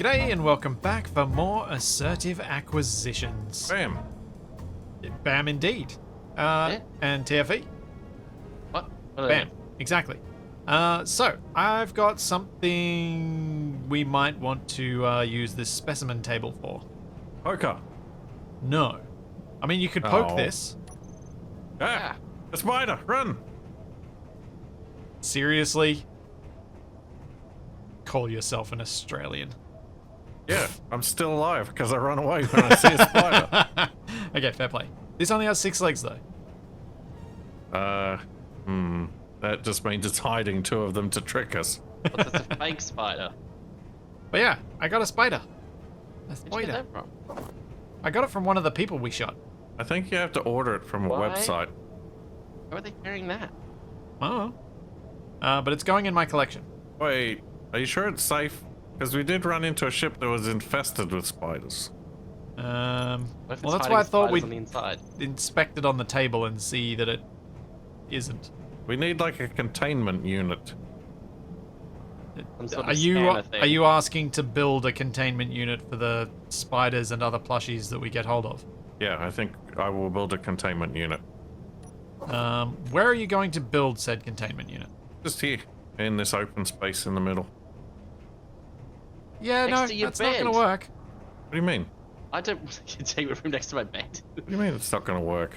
G'day and welcome back for more Assertive Acquisitions. Bam. Bam indeed. Yeah. And TFE. What? Bam. Exactly. So, I've got something we might want to use this specimen table for. Poker. No. I mean, you could poke Oh. this. Ah, a spider, run. Seriously? Call yourself an Australian. Yeah, I'm still alive because I run away when I see a spider. Okay, fair play. This only has 6 legs though. That just means it's hiding 2 of them to trick us. What's this, a fake spider? But yeah, I got a spider. A Where'd you get spider. that from? I got it from one of the people we shot. I think you have to order it from a Why? website. Why are they carrying that? Oh. But it's going in my collection. Wait, are you sure it's safe? Because we did run into a ship that was infested with spiders. What if Well, it's that's hiding why I thought spiders we'd on the inside. inspect it on the table and see that it isn't. We need like a containment unit. Some sort Are of you scanner thing. are you asking to build a containment unit for the spiders and other plushies that we get hold of? Yeah, I think I will build a containment unit. Where are you going to build said containment unit? Just here, in this open space in the middle. Yeah, Next no, to your that's not going to bed. work. What do you mean? I don't want to take a room next to my bed. What do you mean it's not going to work?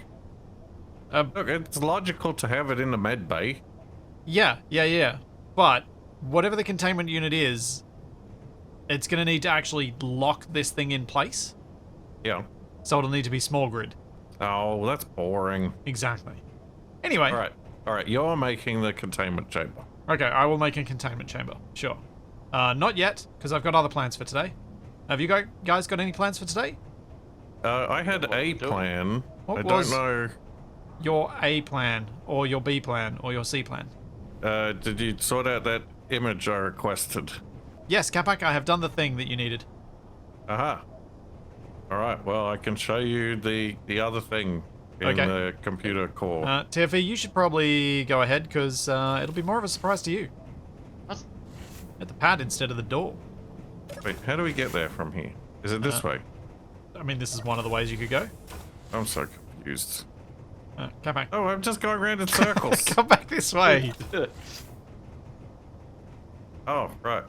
Look, it's logical to have it in the med bay. Yeah. But whatever the containment unit is, it's going to need to actually lock this thing in place. Yeah. So it'll need to be small grid. Oh, that's boring. Exactly. Anyway. All right. You're making the containment chamber. Okay, I will make a containment chamber. Sure. Not yet, because I've got other plans for today. Have you guys got any plans for today? I had a plan. What I was- don't know. Your A plan, or your B plan, or your C plan? Did you sort out that image I requested? Yes, Capac, I have done the thing that you needed. Aha. All right. Well, I can show you the other thing in Okay. the computer core. TFE, you should probably go ahead, because it'll be more of a surprise to you. What? At the pad instead of the door. Wait, how do we get there from here? Is it this way? I mean, this is one of the ways you could go. I'm so confused. Capac, Oh, I'm just going around in circles. come back this way. Oh, right.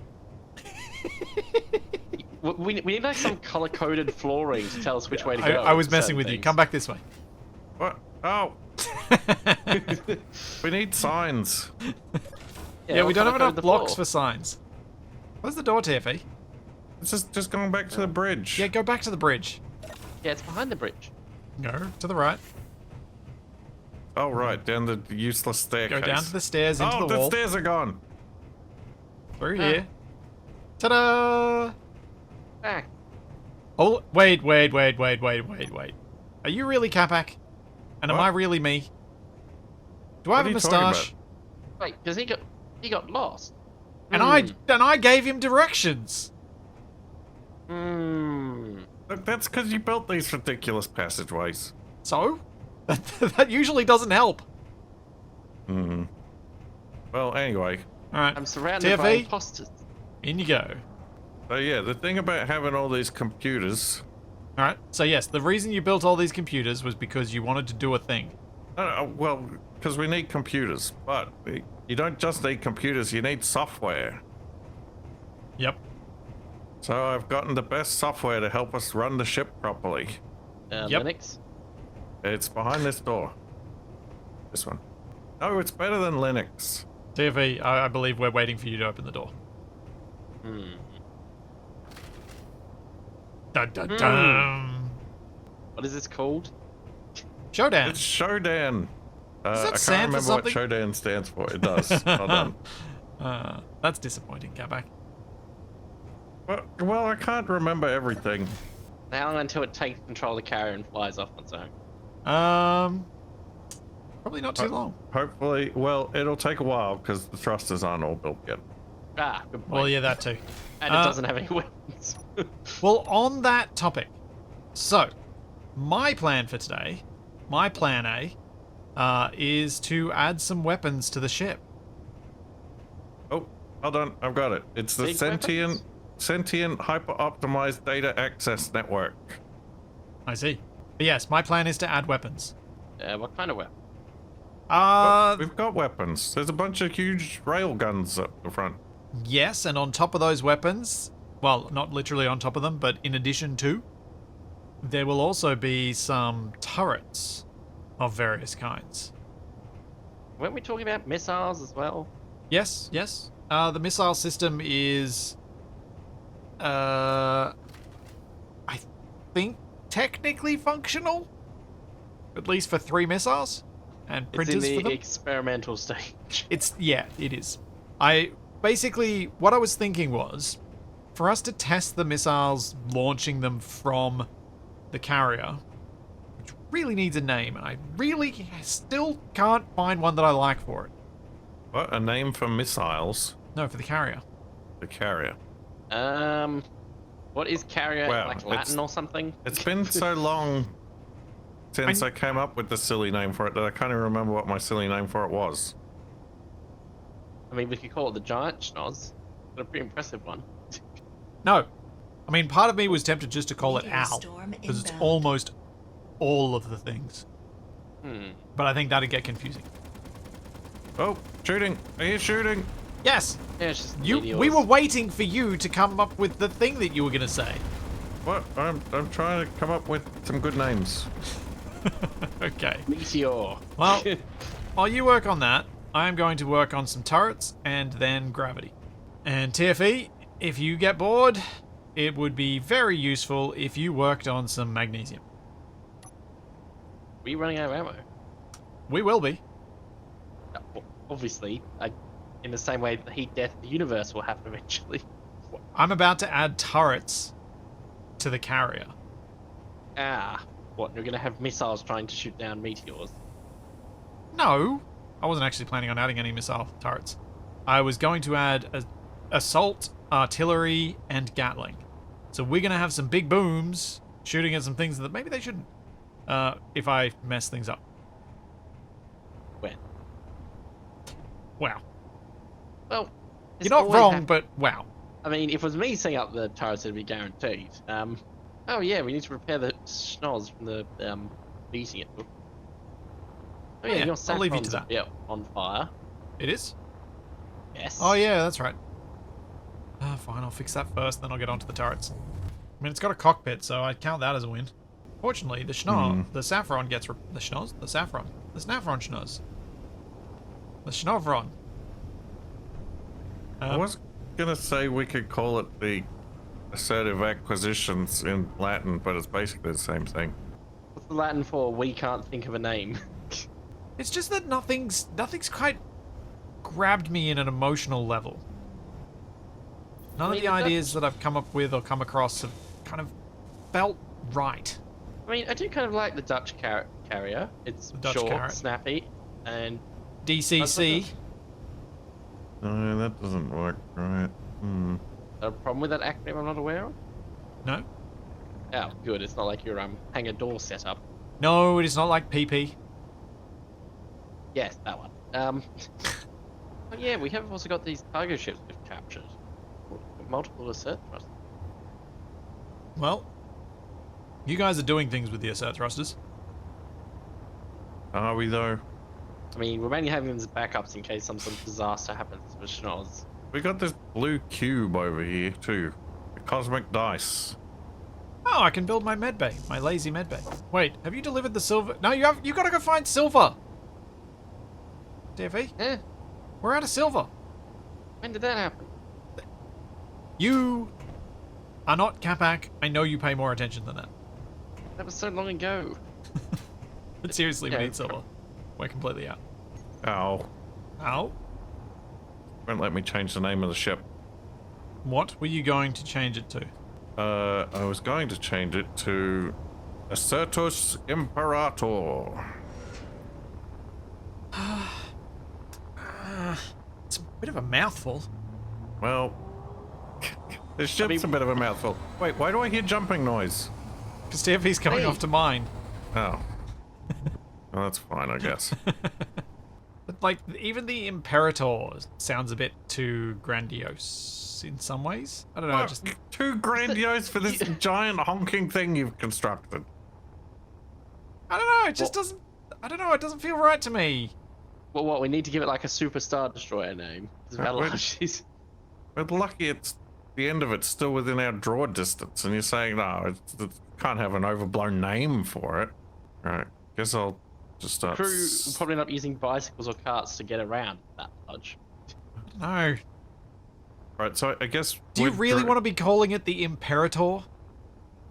we need like some color-coded flooring to tell us which way to go. I was for messing certain with you. things. Come back this way. What? Oh, we need signs. Yeah, we what don't have colour code enough the blocks floor? for signs. Where's the door, TFE? It's just going back to the bridge. Yeah, go back to the bridge. Yeah, it's behind the bridge. Go to the right. Oh, right, down the useless staircase. Go down to the stairs into Oh, the wall. stairs are gone. Through here. Ta-da! Back. Oh, wait. Are you really Capac? And am What? I really me? Do I What have are a you talking moustache? Wait, because he got lost. And I gave him directions. Look, that's because you built these ridiculous passageways. So? That usually doesn't help. Well, anyway. Alright. I'm surrounded by TFE, imposters. in you go. So yeah, the thing about having all these computers... Alright, so yes, the reason you built all these computers was because you wanted to do a thing. well, because we need computers. But you don't just need computers, you need software. Yep. So I've gotten the best software to help us run the ship properly. Yep. Linux. It's behind this door. This one. Oh, it's better than Linux. TFE, I believe we're waiting for you to open the door. Dun dun dun. What is this called? Showdown. It's Shodan. Does that I can't stand for remember what something? Shodan stands for. It does. Hold on. That's disappointing, Capac. Well, I can't remember everything. How long until it takes control of the carrier and flies off on its own? Probably not too long. Hopefully, well, it'll take a while because the thrusters aren't all built yet. Ah, good point. Well, yeah, that too. And it doesn't have any weapons. Well, on that topic, so my plan for today, my plan A, is to add some weapons to the ship. Oh, hold on, I've got it. It's the Big sentient. weapons? sentient hyper-optimized data access network. I see. But yes, my plan is to add weapons. What kind of weapon? We've got weapons. There's a bunch of huge rail guns up the front. Yes, and on top of those weapons, well, not literally on top of them, but in addition to, there will also be some turrets of various kinds. Weren't we talking about missiles as well? Yes, yes. The missile system is, I think, technically functional, at least for 3 missiles and printers It's in for the them. experimental stage. Yeah, it is. Basically, what I was thinking was, for us to test the missiles, launching them from the carrier, which really needs a name, and I really still can't find one that I like for it. What? A name for missiles? No, for the carrier. The carrier. What is carrier, Well, like Latin or something? It's been so long since I came up with the silly name for it that I can't even remember what my silly name for it was. I mean, we could call it the giant schnoz. It's a pretty impressive one. No. I mean, part of me was tempted just to call it Meteor Al, storm because it's inbound. almost all of the things. But I think that'd get confusing. Oh, shooting! I hear shooting! Yes! Yeah, it's just We meteors. were waiting for you to come up with the thing that you were going to say. What? I'm trying to come up with some good names. Okay. Meteor. Well, while you work on that, I am going to work on some turrets and then gravity. And TFE, if you get bored, it would be very useful if you worked on some magnesium. We running out of ammo? We will be. Well, obviously, in the same way the heat death of the universe will happen eventually. I'm about to add turrets to the carrier. What, you're gonna have missiles trying to shoot down meteors? No, I wasn't actually planning on adding any missile turrets. I was going to add assault, artillery, and Gatling. So we're going to have some big booms shooting at some things that maybe they shouldn't, if I mess things up. When? Wow. Well, You're not wrong, but wow. I mean, if it was me setting up the turrets, it'd be guaranteed. Oh yeah, we need to repair the schnoz from the beating it. Oh yeah, Yeah, your I'll leave you to saffron's that. on fire. It is? Yes. Oh yeah, that's right. Fine, I'll fix that first, then I'll get onto the turrets. I mean, it's got a cockpit, so I count that as a win. Fortunately, the the saffron gets the schnoz, the saffron schnoz, the schnovron. I was gonna say we could call it the Assertive Acquisitions in Latin, but it's basically the same thing. What's the Latin for? We can't think of a name. It's just that nothing's quite grabbed me in an emotional level. None of the ideas that I've come up with or come across have kind of felt right. I mean, I do kind of like the Dutch carrier. It's Dutch short, carrot. snappy, and DCC. No, that doesn't work right. a problem with that acronym I'm not aware of. No? Oh, good. It's not like your hangar door setup. No, it is not like PP. Yes, that one. Oh yeah, we have also got these cargo ships we've captured. Multiple assert thrusters. Well, you guys are doing things with the assert thrusters. Are we though? I mean, we're mainly having them as backups in case some sort of disaster happens with schnoz. We got this blue cube over here too. The cosmic dice. Oh, I can build my medbay, my lazy medbay. Wait, have you delivered the silver? No, you have. You gotta go find silver. DFE, Eh? we're out of silver. When did that happen? You are not Capac. I know you pay more attention than that. That was so long ago. But seriously, we Yeah. need silver. We're completely out. Ow. Ow. Won't let me change the name of the ship. What were you going to change it to? I was going to change it to Assertus Imperator. It's a bit of a mouthful. Well, this ship's a bit of a mouthful. Wait, why do I hear jumping noise? Because TFE's coming Hey. off to mine. Oh. Well, that's fine, I guess. But like, even the Imperator sounds a bit too grandiose in some ways. I don't know. Oh, Just too grandiose for this giant honking thing you've constructed. I don't know. It just doesn't. I don't know. It doesn't feel right to me. Well, what, we need to give it like a superstar destroyer name. Is that Wait. what she's... We're lucky it's the end of it's still within our draw distance, and you're saying no, it can't have an overblown name for it. Right, guess I'll just start. Crew will probably end up using bicycles or carts to get around that large. No. Right, so I guess. Do you really want to be calling it the Imperator?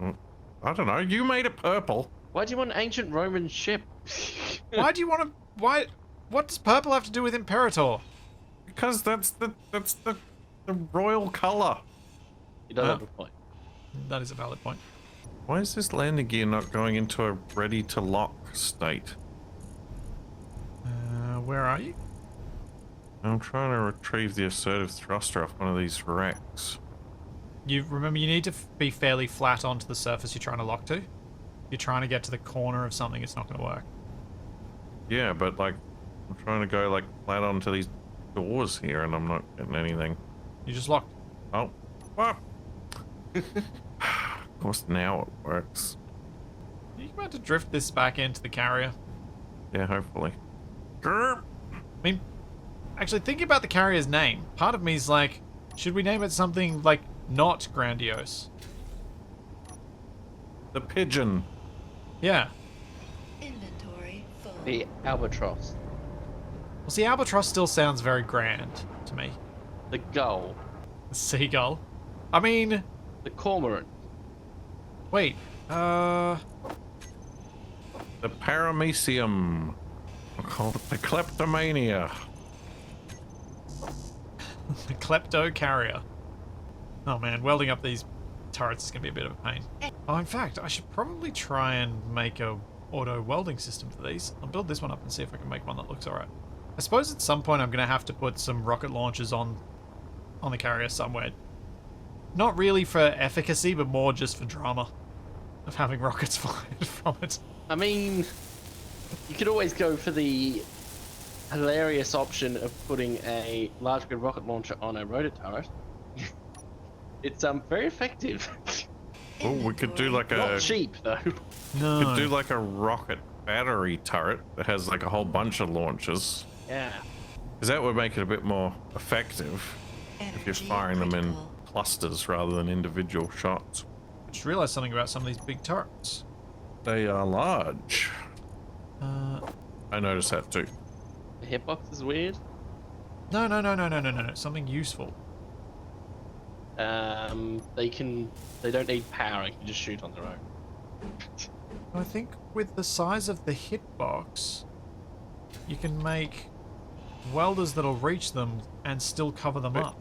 I don't know. You made it purple. Why do you want an ancient Roman ship? Why do you want to? Why? What does purple have to do with Imperator? Because that's the royal color. You don't have a point. That is a valid point. Why is this landing gear not going into a ready to lock state? Where are you? I'm trying to retrieve the assertive thruster off one of these wrecks. You remember you need to be fairly flat onto the surface you're trying to lock to. If you're trying to get to the corner of something, it's not going to work. Yeah, but like, I'm trying to go like flat onto these doors here, and I'm not getting anything. You just locked. Oh, what? Of course, now it works. Are you about to drift this back into the carrier? Yeah, hopefully. I mean, actually, thinking about the carrier's name, part of me is like, should we name it something like not grandiose? The pigeon. Yeah. Inventory full. The albatross. Well, see, albatross still sounds very grand to me. The gull. The seagull. I mean, The cormorant. wait. The paramecium. I'll call it the kleptomania. The klepto carrier. Oh man, welding up these turrets is gonna be a bit of a pain. Oh, in fact, I should probably try and make a auto welding system for these. I'll build this one up and see if I can make one that looks alright. I suppose at some point I'm gonna have to put some rocket launchers on the carrier somewhere. Not really for efficacy, but more just for drama of having rockets fired from it. I mean, you could always go for the hilarious option of putting a large grid rocket launcher on a rotor turret. It's very effective. Oh, we could do like Not a cheap though. No. could do like a rocket battery turret that has like a whole bunch of launchers. Yeah. Because that would make it a bit more effective if you're Energy firing them in critical. clusters rather than individual shots. I just realised something about some of these big turrets. They are large. Uh, I noticed that too. The hitbox is weird. no. Something useful. They don't need power. They can just shoot on their own. I think with the size of the hitbox, you can make welders that'll reach them and still cover them up.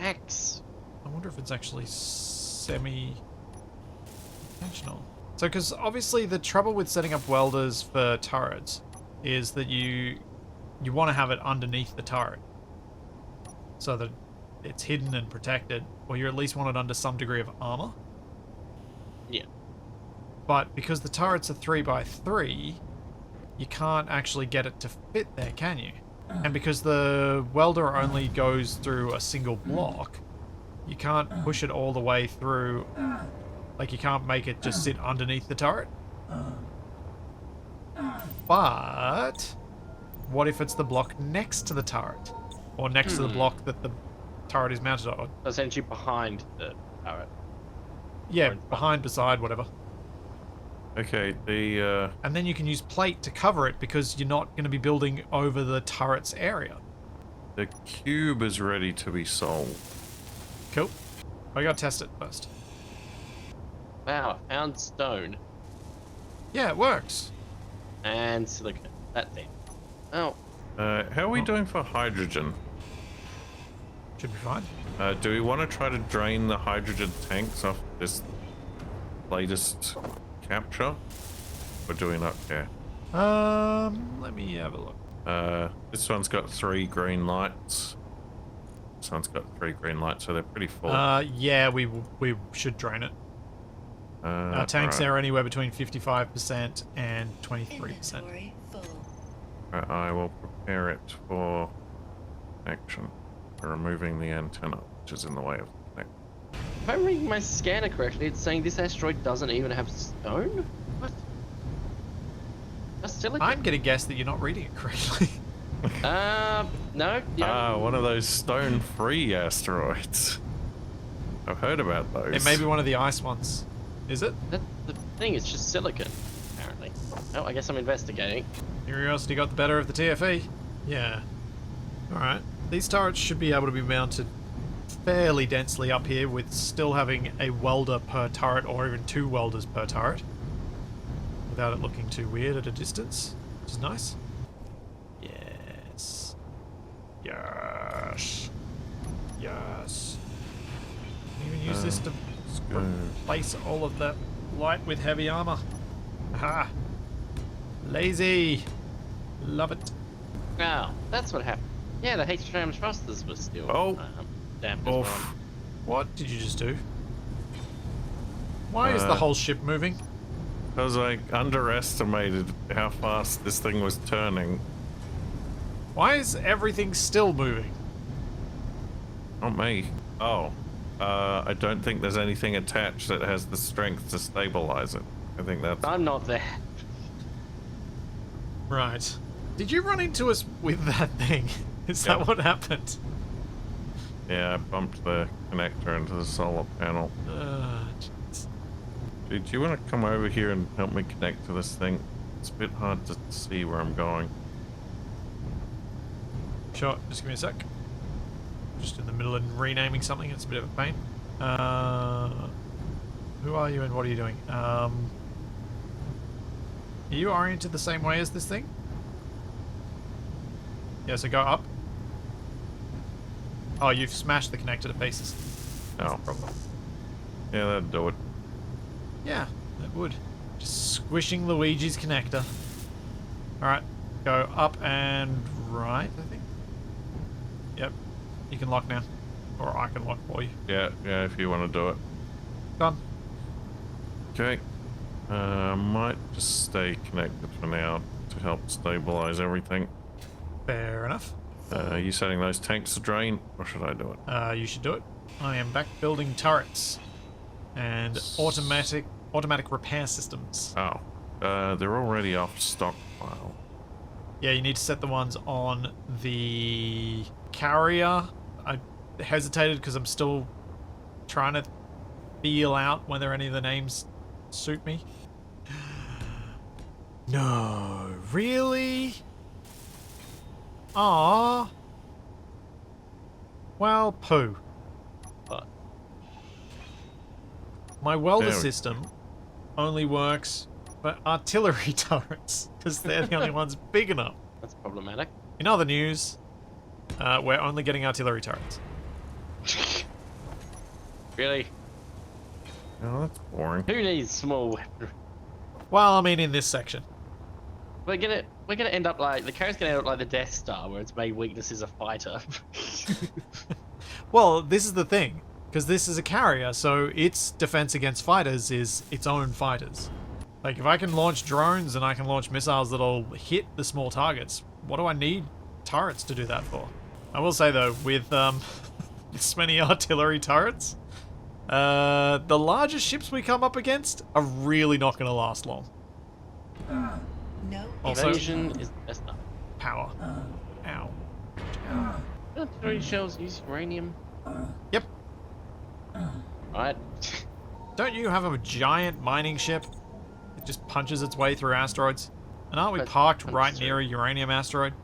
Axe. I wonder if it's actually semi-intentional. So, because obviously the trouble with setting up welders for turrets is that you want to have it underneath the turret so that it's hidden and protected, or you at least want it under some degree of armor. Yeah. But because the turrets are 3x3, you can't actually get it to fit there, can you? And because the welder only goes through a single block, you can't push it all the way through. Like, you can't make it just sit underneath the turret. But what if it's the block next to the turret? Or next to the block that the turret is mounted on? Essentially behind the turret. Yeah, behind, beside, whatever. Okay, the And then you can use plate to cover it because you're not going to be building over the turret's area. cube is ready to be sold. Cool. I gotta test it first. Wow, I found stone Yeah, it works. and silicon. That's it. Oh, How are we doing for hydrogen? Should be fine. Do we want to try to drain the hydrogen tanks off this latest capture? Or do we not care? Let me have a look. This one's got 3 green lights. This one's got 3 green lights, so they're pretty full. Yeah, we should drain it. Our tanks right. are anywhere between 55% and 23%. Inventory full. I will prepare it for action. Removing the antenna, which is in the way of the connect. If I'm reading my scanner correctly, it's saying this asteroid doesn't even have stone? What? Just silicon? I'm gonna guess that you're not reading it correctly. No. Yeah. One of those stone-free asteroids. I've heard about those. It may be one of the ice ones. Is it? That's the thing, it's just silicon, apparently. Oh, I guess I'm investigating. Curiosity got the better of the TFE. Yeah. Alright. These turrets should be able to be mounted fairly densely up here with still having a welder per turret or even 2 welders per turret. Without it looking too weird at a distance, which is nice. Yes. Yes. Yes. Can even use this to replace all of that light with heavy armor. Aha. Lazy. Love it. Oh, that's what happened. Yeah, the H-tram thrusters were still damp as well. What did you just do? Why is the whole ship moving? Because I underestimated how fast this thing was turning. Why is everything still moving? Not me. Oh. I don't think there's anything attached that has the strength to stabilize it. I think that's... I'm not there. Right. Did you run into us with that thing? Is Yep. that what happened? Yeah, I bumped the connector into the solar panel. Jeez. Dude, do you want to come over here and help me connect to this thing? It's a bit hard to see where I'm going. Sure, just give me a sec. Just in the middle of renaming something, it's a bit of a pain. Who are you and what are you doing? Are you oriented the same way as this thing? Yeah, so go up. Oh, you've smashed the connector to pieces. Oh. Problem. Yeah, that'd do it. Yeah, that would. Just squishing Luigi's connector. Alright, go up and right, I think. Yep, you can lock now. Or I can lock for you. Yeah, if you want to do it. Done. Okay. Might just stay connected for now to help stabilize everything. Fair enough. Are you setting those tanks to drain, or should I do it? You should do it. I am back building turrets. And automatic repair systems. Oh. They're already off stockpile. Yeah, you need to set the ones on the carrier. I hesitated because I'm still trying to feel out whether any of the names suit me. No, really? Ah. Well, poo. What? My welder There we- system only works for artillery turrets because they're the only ones big enough. That's problematic. In other news, we're only getting artillery turrets. Really? Oh, that's boring. Who needs small weaponry? Well, I mean, in this section. We're gonna end up like the carrier's gonna end up like the Death Star, where its main weakness is a fighter. Well, this is the thing, because this is a carrier, so its defense against fighters is its own fighters. Like, if I can launch drones and I can launch missiles that'll hit the small targets, what do I need turrets to do that for? I will say, though, with this many artillery turrets, the largest ships we come up against are really not going to last long. No. Also, Evasion is the best stuff. power. Ow. Artillery shells use uranium. Yep. Right. Don't you have a giant mining ship that just punches its way through asteroids? And aren't we But parked punches right through. near a uranium asteroid?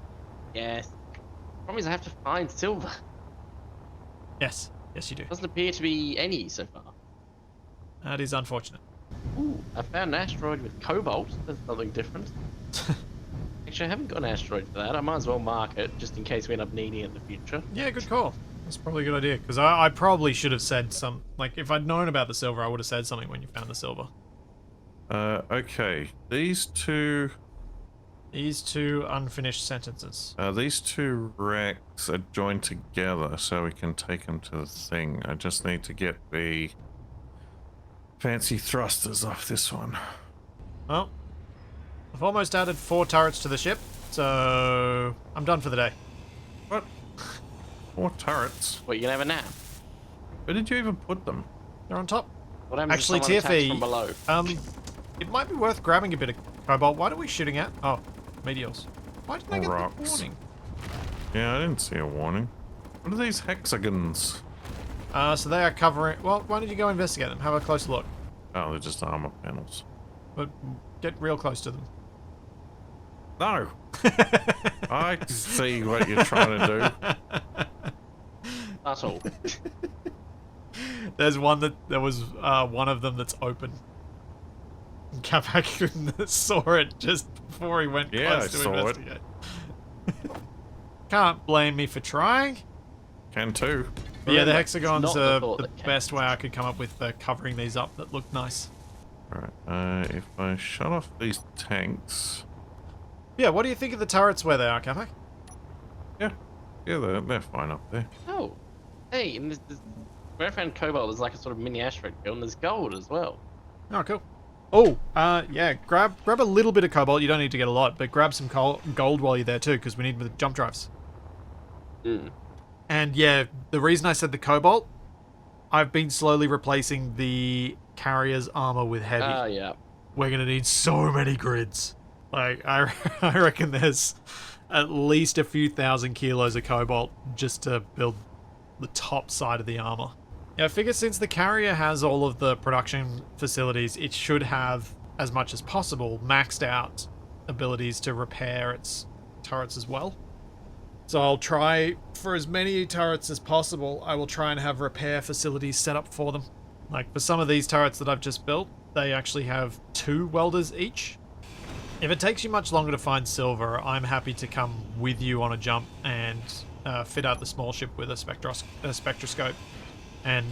Yes. Problem is I have to find silver. Yes. Yes, you do. Doesn't appear to be any so far. That is unfortunate. Ooh, I found an asteroid with cobalt. That's something different. Actually, I haven't got an asteroid for that. I might as well mark it just in case we end up needing it in the future. Yeah, good call. That's probably a good idea. Because I probably should have said some... Like, if I'd known about the silver, I would have said something when you found the silver. Okay. These two unfinished sentences. These two racks are joined together so we can take them to the thing. I just need to get the fancy thrusters off this one. Well, I've almost added 4 turrets to the ship. So I'm done for the day. What? 4 turrets? What, you gonna have a nap? Where did you even put them? They're on top. What happens Actually, if someone attacks TFE, from below? It might be worth grabbing a bit of cobalt. What are we shooting at? Oh, meteors. Why didn't I get the Rocks. warning? Yeah, I didn't see a warning. What are these hexagons? So they are covering... Well, why don't you go investigate them? Have a close look. Oh, they're just armor panels. But get real close to them. No! I see what you're trying to do. That's all. There's one that... There was one of them that's open. Capac saw it just before he went Yeah, close I to saw it. investigate. Can't blame me for trying. Can too. But yeah, the Remember, hexagons it's not the are thought the that best counts. way I could come up with for covering these up that look nice. Alright, if I shut off these tanks... Yeah, what do you think of the turrets where they are, Capac? Yeah, they're fine up there. Oh, hey, and where I found cobalt, there's like a sort of mini asteroid field, and there's gold as well. Oh, cool. Oh, yeah, grab a little bit of cobalt. You don't need to get a lot, but grab some gold while you're there too, because we need the jump drives. Mm. And yeah, the reason I said the cobalt, I've been slowly replacing the carrier's armor with heavy. Ah, yeah. We're gonna need so many grids. Like, I reckon there's at least a few thousand kilos of cobalt just to build the top side of the armor. Yeah, I figure since the carrier has all of the production facilities, it should have, as much as possible, maxed out abilities to repair its turrets as well. So I'll try, for as many turrets as possible, I will try and have repair facilities set up for them. Like, for some of these turrets that I've just built, they actually have 2 welders each. If it takes you much longer to find silver, I'm happy to come with you on a jump and fit out the small ship with a spectroscope. And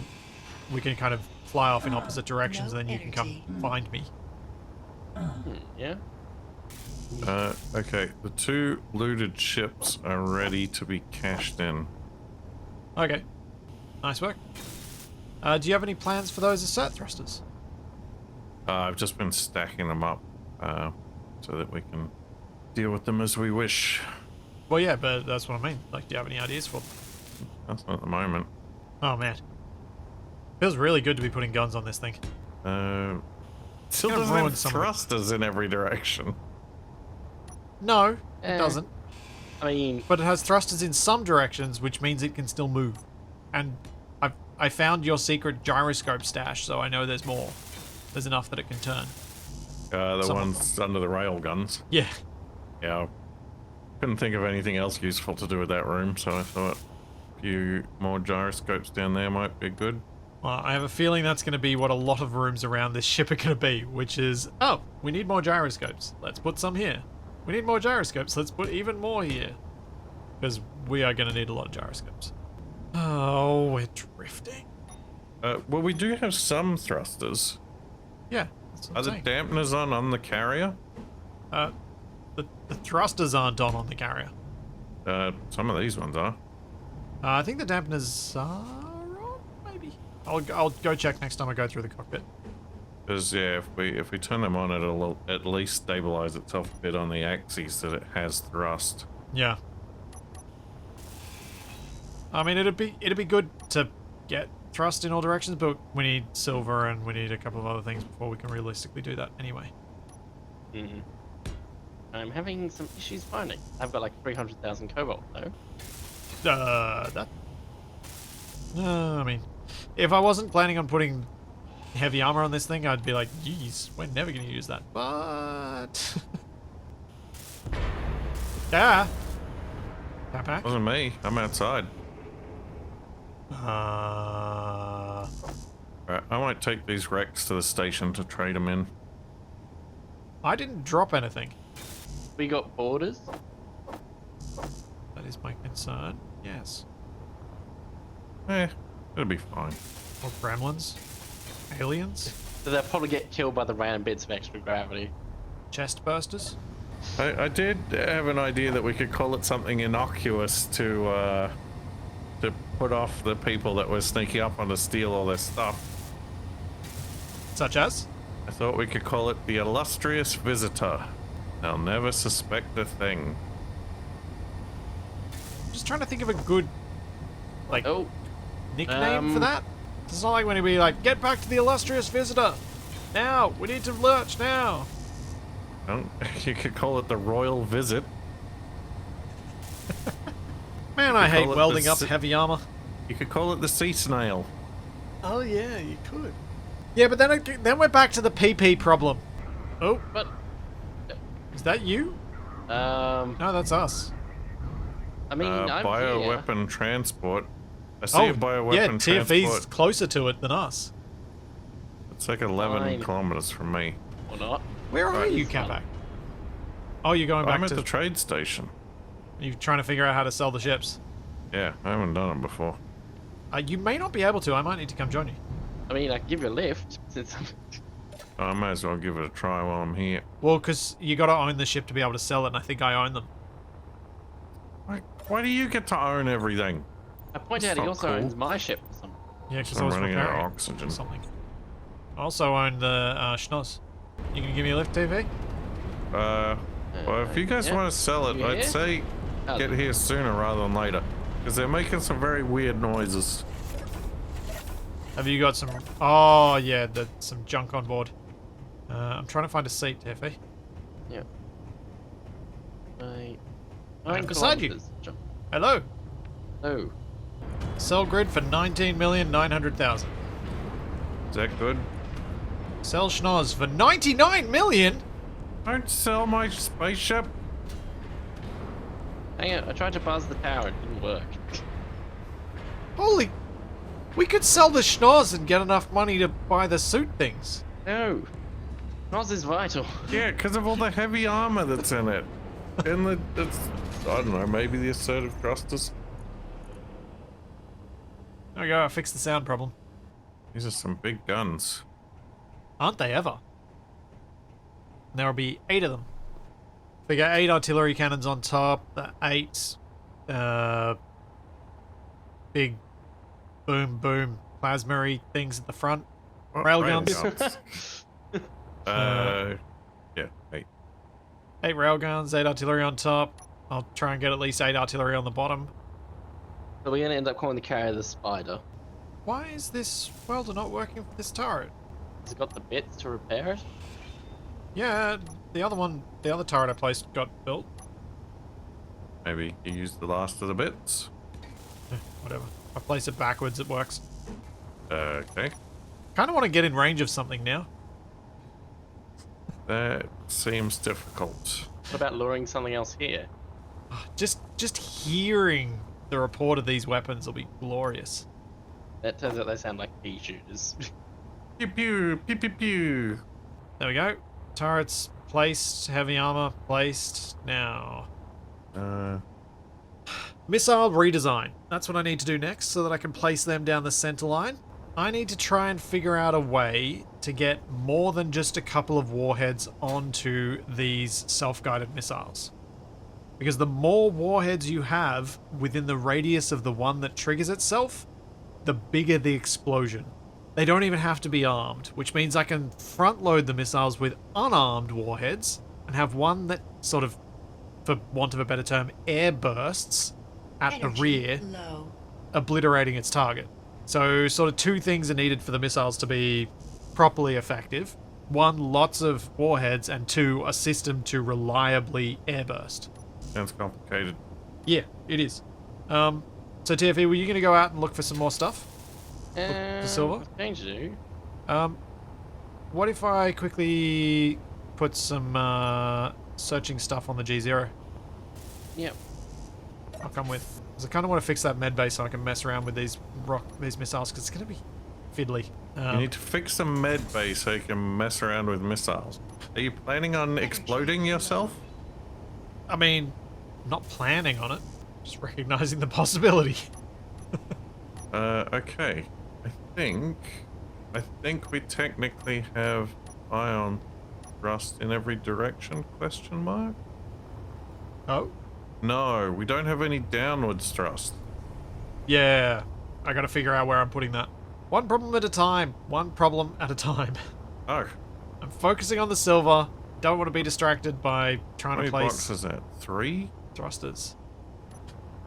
we can kind of fly off in opposite directions, No and then you can come energy. find me. Yeah. Okay, the 2 looted ships are ready to be cashed in. Okay. Nice work. Do you have any plans for those ASSERT thrusters? I've just been stacking them up so that we can deal with them as we wish. Well, yeah, but that's what I mean. Like, do you have any ideas for them? That's not at the moment. Oh, man. Feels really good to be putting guns on this thing. Still Gonna doesn't ruin have some of it. thrusters in every direction. No, it Eh. doesn't. I mean, But it has thrusters in some directions, which means it can still move. And I found your secret gyroscope stash, so I know there's more. There's enough that it can turn. The Some of ones under the rail guns. Yeah. Yeah. Couldn't think of anything else useful to do with that room, so I thought a few more gyroscopes down there might be good. Well, I have a feeling that's going to be what a lot of rooms around this ship are going to be, which is, oh, we need more gyroscopes. Let's put some here. We need more gyroscopes. Let's put even more here. Because we are going to need a lot of gyroscopes. Oh, we're drifting. Well, we do have some thrusters. Yeah, that's what Are I'm the saying. dampeners on the carrier? The thrusters aren't on the carrier. Some of these ones are. I think the dampeners are on, maybe. I'll go check next time I go through the cockpit. Because yeah, if we turn them on, it'll at least stabilize itself a bit on the axes that it has thrust. Yeah. I mean, it'd be good to get thrust in all directions, but we need silver and we need a couple of other things before we can realistically do that anyway. mhm. I'm having some issues finding. I've got like 300,000 cobalt though. I mean, if I wasn't planning on putting heavy armor on this thing, I'd be like, geez, we're never going to use that. But... yeah. Capac? Wasn't me. I'm outside. Right, I might take these wrecks to the station to trade them in. I didn't drop anything. We got borders. That is my concern. Yes. It'll be fine. Or gremlins. Aliens. So they'll probably get killed by the random bits of extra gravity. Chest bursters. I did have an idea that we could call it something innocuous to put off the people that were sneaking up on to steal all their stuff. Such as? I thought we could call it the illustrious visitor. They'll never suspect a thing. just trying to think of a good, like, Oh, nickname for that. It's not like when we like, get back to the illustrious visitor. Now, we need to lurch now. You could call it the Royal Visit. Man, I hate call it welding the up heavy armor. You could call it the Sea Snail. Oh yeah, you could. Yeah, but then we're back to the PP problem. Oh, but is that you? No, that's us. I mean, I'm here. Bioweapon transport. I see a bioweapon yeah, transport. TFE's closer to it than us. It's like 11 Fine. kilometers from me. Or not. Where are you, Capac? Oh, you're going back I'm at to... the trade station. You're trying to figure out how to sell the ships. Yeah, I haven't done it before. You may not be able to. I might need to come join you. I mean, I can give you a lift since I'm... I might as well give it a try while I'm here. Well, because you got to own the ship to be able to sell it, and I think I own them. Why do you get to own everything? I point That's out he not also cool. owns my ship or something. Yeah, because I'm I was running out of repairing oxygen. or something. I also own the schnoz. You gonna give me a lift, TV? Well, if you guys yeah. want to sell it, You I'd here? say get here sooner rather than later. Because they're making some very weird noises. Have you got some... Oh, yeah, some junk on board. I'm trying to find a seat, TV. Yeah. I'm beside you. Hello. Oh. Sell grid for 19,900,000. Is that good? Sell schnoz for 99 million? Don't sell my spaceship. Hang on, I tried to buzz the tower, it didn't work. Holy... We could sell the schnoz and get enough money to buy the suit things. No. Nos is vital. Yeah, because of all the heavy armor that's in it. And it's, I don't know, maybe the assertive thrusters. There we go, I fixed the sound problem. These are some big guns. Aren't they ever? And there'll be 8 of them. Figure 8 artillery cannons on top, the 8 big boom boom plasma-y things at the front. Railguns. Yeah, 8. 8 railguns, 8 artillery on top. I'll try and get at least 8 artillery on the bottom. So we're gonna end up calling the carrier the Spider. Why is this welder not working for this turret? Has it got the bits to repair it? Yeah, the other turret I placed got built. Maybe you use the last of the bits. Whatever. I place it backwards, it works. Okay. Kind of want to get in range of something now. That seems difficult. What about luring something else here? Just hearing the report of these weapons will be glorious. That turns out they sound like pea shooters. Pew pew, pew pew pew. There we go. Turrets placed, heavy armor placed. Now, missile redesign. That's what I need to do next so that I can place them down the center line. I need to try and figure out a way to get more than just a couple of warheads onto these self-guided missiles. Because the more warheads you have within the radius of the one that triggers itself, the bigger the explosion. They don't even have to be armed, which means I can front load the missiles with unarmed warheads and have one that sort of, for want of a better term, air bursts at the Energy rear, low. obliterating its target. So sort of 2 things are needed for the missiles to be properly effective. 1, lots of warheads, and 2, a system to reliably airburst. Sounds complicated. Yeah, it is. So TFE, were you going to go out and look for some more stuff? For silver? Change to do. What if I quickly put some searching stuff on the G0? Yep. I'll come with. Because I kind of want to fix that med base so I can mess around with these missiles, because it's going to be fiddly. You need to fix the med bay so you can mess around with missiles. Are you planning on exploding yourself? I mean, not planning on it, just recognizing the possibility. Okay. I think we technically have ion thrust in every direction, question mark? Oh? No, we don't have any downwards thrust. Yeah, I gotta figure out where I'm putting that. One problem at a time. One problem at a time. Oh. I'm focusing on the silver. Don't want to be distracted by How trying many to place boxes is that? 3? thrusters.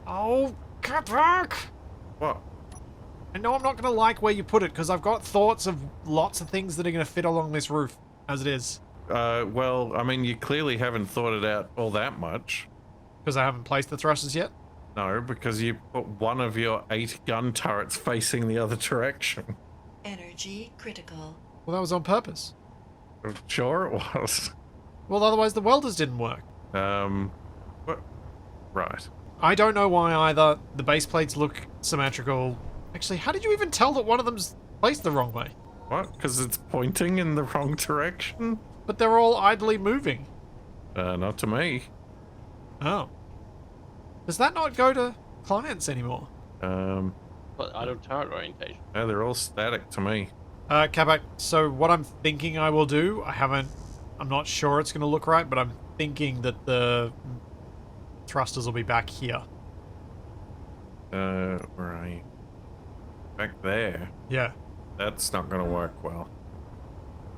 Oh, Capac! What? I know I'm not going to like where you put it, because I've got thoughts of lots of things that are going to fit along this roof, as it is. Well, I mean, you clearly haven't thought it out all that much. Because I haven't placed the thrusters yet? No, because you put one of your 8 gun turrets facing the other direction. Energy critical. Well, that was on purpose. Sure it was. Well, otherwise the welders didn't work. What? Right. I don't know why either. The base plates look symmetrical. Actually, how did you even tell that one of them's placed the wrong way? What? Because it's pointing in the wrong direction? But they're all idly moving. Not to me. Oh. Does that not go to clients anymore? But idle turret orientation. No, they're all static to me. Capac, so what I'm thinking I will do, I'm not sure it's going to look right, but I'm thinking that the thrusters will be back here. Where are you? Back there. Yeah. That's not going to work well.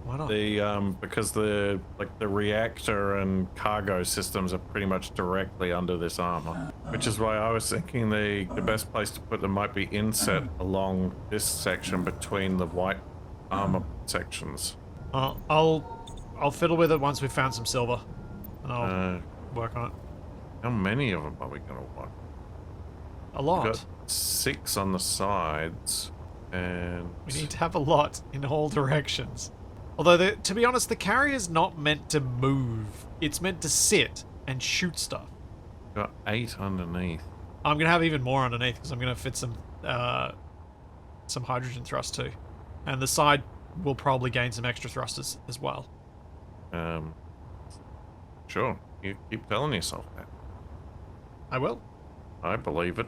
Why not? Because the reactor and cargo systems are pretty much directly under this armor, which is why I was thinking the best place to put them might be inset along this section between the white armor sections. I'll fiddle with it once we've found some silver, and I'll work on it. How many of them are we going to want? A lot. We've got 6 on the sides, and We need to have a lot in all directions. Although, to be honest, the carrier's not meant to move. It's meant to sit and shoot stuff. got 8 underneath. I'm going to have even more underneath because I'm going to fit some hydrogen thrust too. And the side will probably gain some extra thrusters as well. Sure. You keep telling yourself that. I will. I believe it.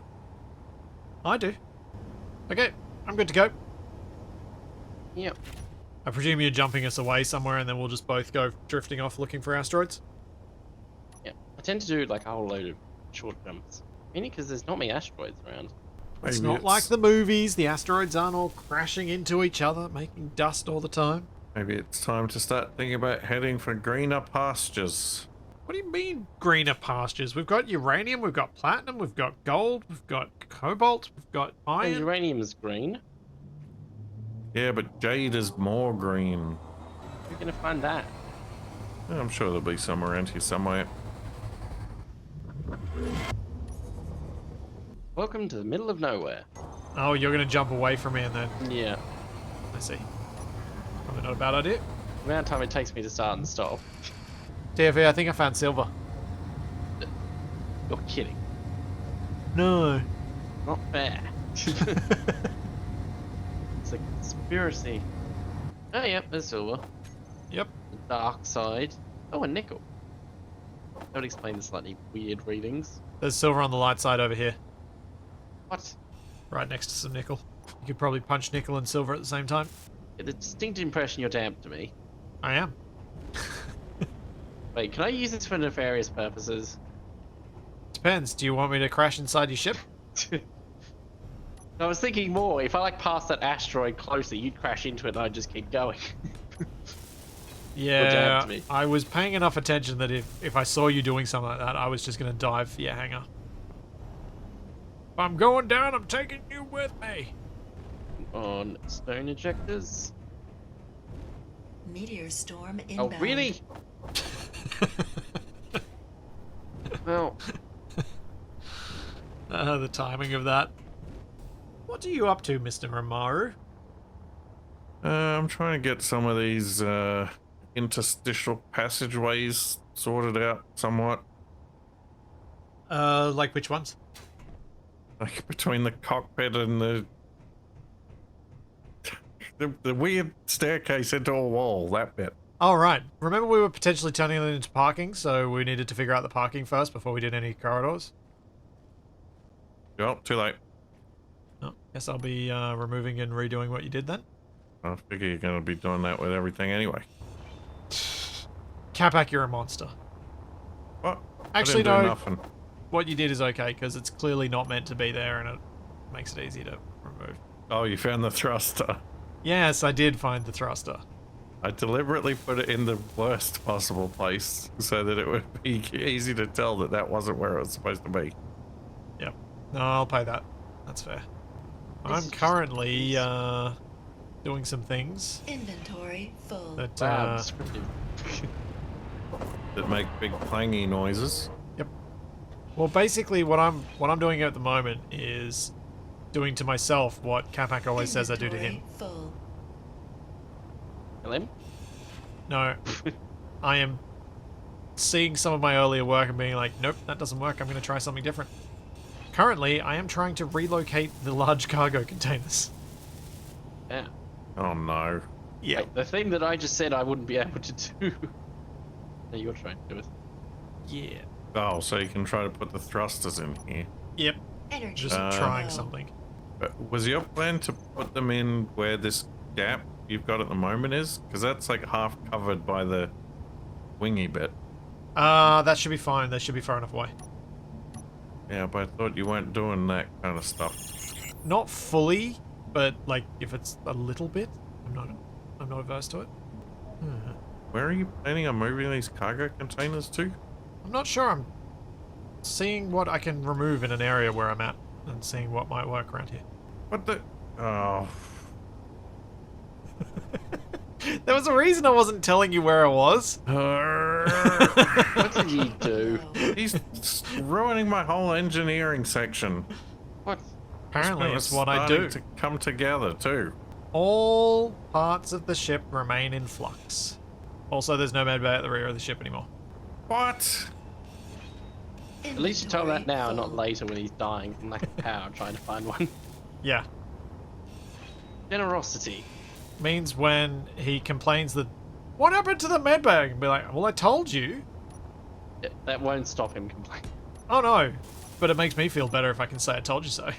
I do. Okay, I'm good to go. Yep. I presume you're jumping us away somewhere and then we'll just both go drifting off looking for asteroids? Yeah. I tend to do like a whole load of short jumps. Mainly because there's not many asteroids around. It's Maybe not like the movies. The asteroids aren't all crashing into each other, making dust all the time. Maybe it's time to start thinking about heading for greener pastures. What do you mean, greener pastures? We've got uranium, we've got platinum, we've got gold, we've got cobalt, we've got And iron. uranium is green. Yeah, but jade is more green. You're gonna find that. I'm sure there'll be some around here somewhere. Welcome to the middle of nowhere. Oh, you're going to jump away from me and then... Yeah. I see. Probably not a bad idea. The amount of time it takes me to start and stop. TFE, I think I found silver. You're kidding. No. Not fair. It's a conspiracy. Oh, yep, there's silver. Yep. The dark side. Oh, a nickel. That would explain the slightly weird readings. There's silver on the light side over here. What? Right next to some nickel. You could probably punch nickel and silver at the same time. Get the distinct impression you're damp to me. I am. Wait, can I use this for nefarious purposes? Depends. Do you want me to crash inside your ship? I was thinking more, if I like pass that asteroid closer, you'd crash into it and I'd just keep going. Yeah, to me. I was paying enough attention that if I saw you doing something like that, I was just going to dive for your hangar. If I'm going down, I'm taking you with me. On stone ejectors. Meteor storm inbound. Oh, really? Well, The timing of that. What are you up to, Mr. Ramaru? I'm trying to get some of these interstitial passageways sorted out somewhat. Like which ones? Like between the cockpit and the weird staircase into a wall, that bit. Oh, right. Remember we were potentially turning it into parking, so we needed to figure out the parking first before we did any corridors? Well, too late. Oh, guess I'll be removing and redoing what you did then. I figure you're going to be doing that with everything anyway. Capac, you're a monster. What? Actually, I didn't do no. nothing. What you did is okay, because it's clearly not meant to be there, and it makes it easy to remove. Oh, you found the thruster. Yes, I did find the thruster. I deliberately put it in the worst possible place so that it would be easy to tell that that wasn't where it was supposed to be. Yep. No, I'll pay that. That's fair. This I'm is just currently nice. doing some things Inventory full. that Wow, descriptive. That make big clangy noises. Yep. Well, basically, what I'm doing at the moment is doing to myself what Capac always says I do to him. Inventory full. Kill him? No, I am seeing some of my earlier work and being like, nope, that doesn't work. I'm going to try something different. Currently, I am trying to relocate the large cargo containers. Yeah. Oh no. Yeah. Wait, the thing that I just said I wouldn't be able to do. No, you're trying to do it. Yeah. Oh, so you can try to put the thrusters in here. Yep. Energy Just trying low. something. Was your plan to put them in where this gap you've got at the moment is? Because that's like half covered by the wingy bit. That should be fine. They should be far enough away. Yeah, but I thought you weren't doing that kind of stuff. Not fully, but like if it's a little bit, I'm not averse to it. Where are you planning on moving these cargo containers to? I'm not sure. I'm seeing what I can remove in an area where I'm at and seeing what might work around here. What the? Oh. There was a reason I wasn't telling you where I was. What did you do? Low. He's ruining my whole engineering section. What? Apparently, it's what I starting do. to come together too. All parts of the ship remain in flux. Also, there's no medbay at the rear of the ship anymore. What? At least you tell that Inventory now, full. not later when he's dying from lack of power trying to find one. Yeah. Generosity. Means when he complains that, what happened to the medbay? And be like, well, I told you. Yeah, that won't stop him complaining. Oh no. But it makes me feel better if I can say I told you so.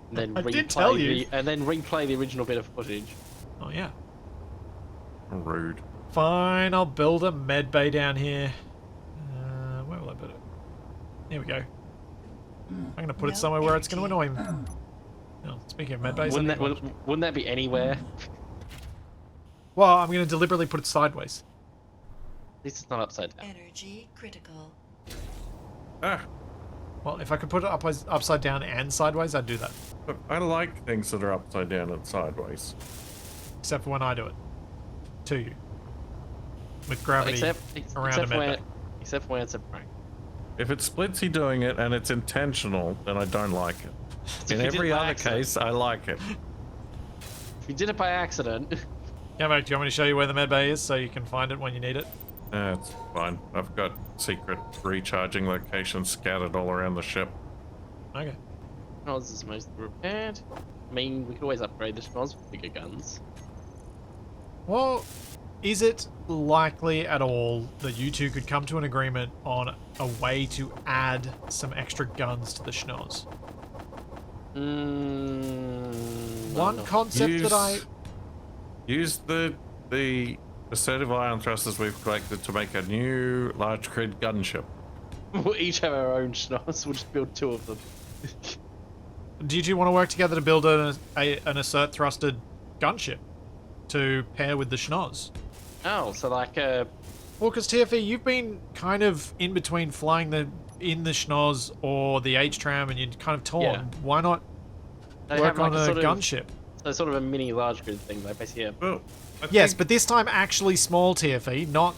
And then I did tell you. and then replay the original bit of footage. Oh yeah. Rude. Fine, I'll build a medbay down here. Where will I put it? Here we go. I'm going to put it No somewhere where it's going to energy. annoy him. Oh, speaking of medbays, Wouldn't that be anywhere? well, I'm going to deliberately put it sideways. At least it's not upside down. Energy critical. Ah, Well, if I could put it upside down and sideways, I'd do that. look, I like things that are upside down and sideways. Except for when I do it. To you. With gravity around a medbay. Except for when it's a prank. If it's Splitsy doing it and it's intentional, then I don't like it. If In you did every it by other accident. case, I like it. If you did it by accident, Yeah, mate, do you want me to show you where the medbay is so you can find it when you need it? That's fine. I've got secret recharging locations scattered all around the ship. Okay. Schnoz is mostly repaired. I mean, we could always upgrade the Schnoz with bigger guns. Well, is it likely at all that you two could come to an agreement on a way to add some extra guns to the Schnoz? One No. concept that I... Use the assertive ion thrusters we've collected to make a new large grid gunship. We'll each have our own Schnoz. We'll just build two of them. Do you two want to work together to build an assert thrusted gunship to pair with the Schnoz? Oh, so like Well, because TFE, you've been kind of in between flying in the Schnoz or the H-Tram, and you're kind of torn. Yeah. Why not they work have like on a sort of, gunship? so sort of a mini large grid thing. Like basically, Well, I Yes, think- but this time actually small TFE, not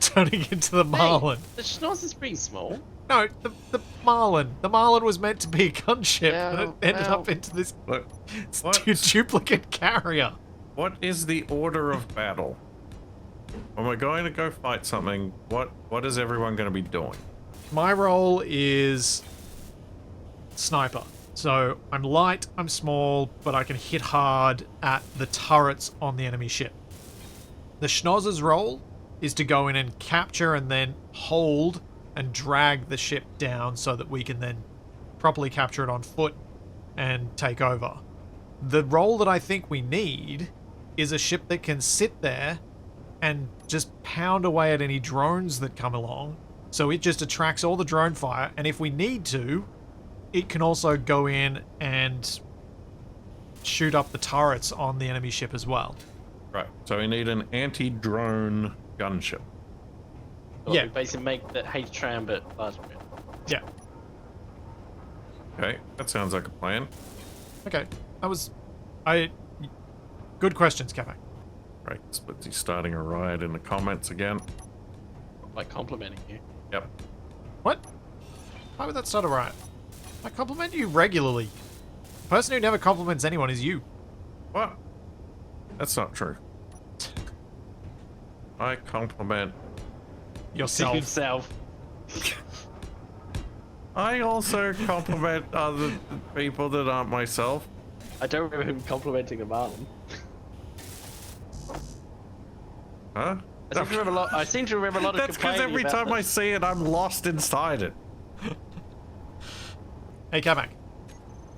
turning into the Marlin. Hey, the Schnoz is pretty small. No, the Marlin. The Marlin was meant to be a gunship, and it Well, ended up well. into this Look, what? duplicate carrier. What is the order of battle? When we're going to go fight something, what is everyone going to be doing? My role is sniper. So I'm light, I'm small, but I can hit hard at the turrets on the enemy ship. The Schnoz's role is to go in and capture and then hold and drag the ship down so that we can then properly capture it on foot and take over. The role that I think we need is a ship that can sit there and just pound away at any drones that come along. So it just attracts all the drone fire, and if we need to, it can also go in and shoot up the turrets on the enemy ship as well. Right. So we need an anti-drone gunship. So Yeah. we basically make the H-Tram but large grid. Yeah. Okay, that sounds like a plan. Okay, good questions, Capac. Right, Splitsy starting a riot in the comments again. Like complimenting you. Yep. What? Why would that start a riot? I compliment you regularly. The person who never compliments anyone is you. What? That's not true. I compliment. Yourself. Himself. I also compliment other people that aren't myself. I don't remember him complimenting a Marlin. Huh? I seem to remember a lot of That's because complaining every about time I this. see it, I'm lost inside it. Hey, Capac.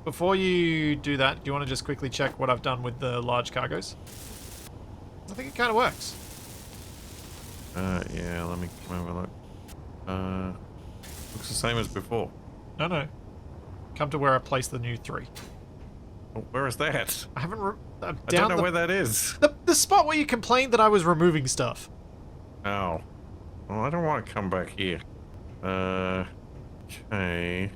Before you do that, do you want to just quickly check what I've done with the large cargoes? I think it kind of works. Yeah, let me come have a look. Looks the same as before. No. Come to where I placed the new 3. Oh, where is that? I haven't... I don't know where that is. The spot where you complained that I was removing stuff. Oh. Well, I don't want to come back here. Okay.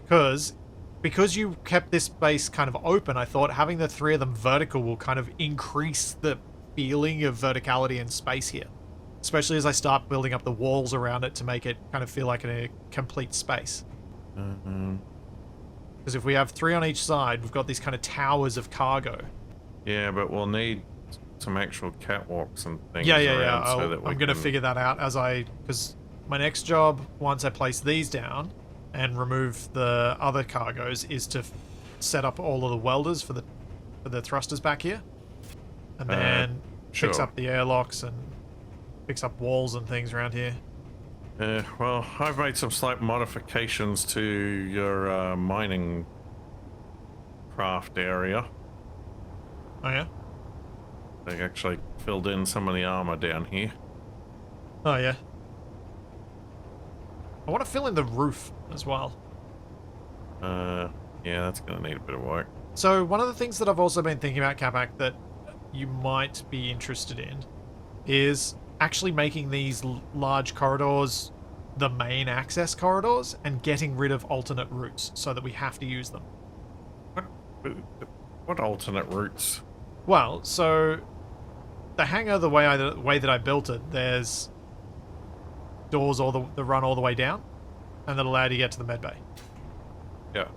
Because you kept this base kind of open, I thought having the 3 of them vertical will kind of increase the feeling of verticality and space here. Especially as I start building up the walls around it to make it kind of feel like a complete space. Because if we have 3 on each side, we've got these kind of towers of cargo. Yeah, but we'll need some actual catwalks and things. Yeah. around so that I'm going to figure that out because my next job, once I place these down and remove the other cargoes, is to set up all of the welders for the thrusters back here. And then fix sure. up the airlocks and fix up walls and things around here. Well, I've made some slight modifications to your mining craft area. Oh, yeah? They actually filled in some of the armor down here. Oh, yeah. I want to fill in the roof as well. Yeah, that's going to need a bit of work. So, one of the things that I've also been thinking about, Capac, that you might be interested in is actually making these large corridors the main access corridors and getting rid of alternate routes so that we have to use them. What alternate routes? Well, so the hangar, the way that I built it, there's doors that run all the way down and that allow you to get to the medbay. Yeah.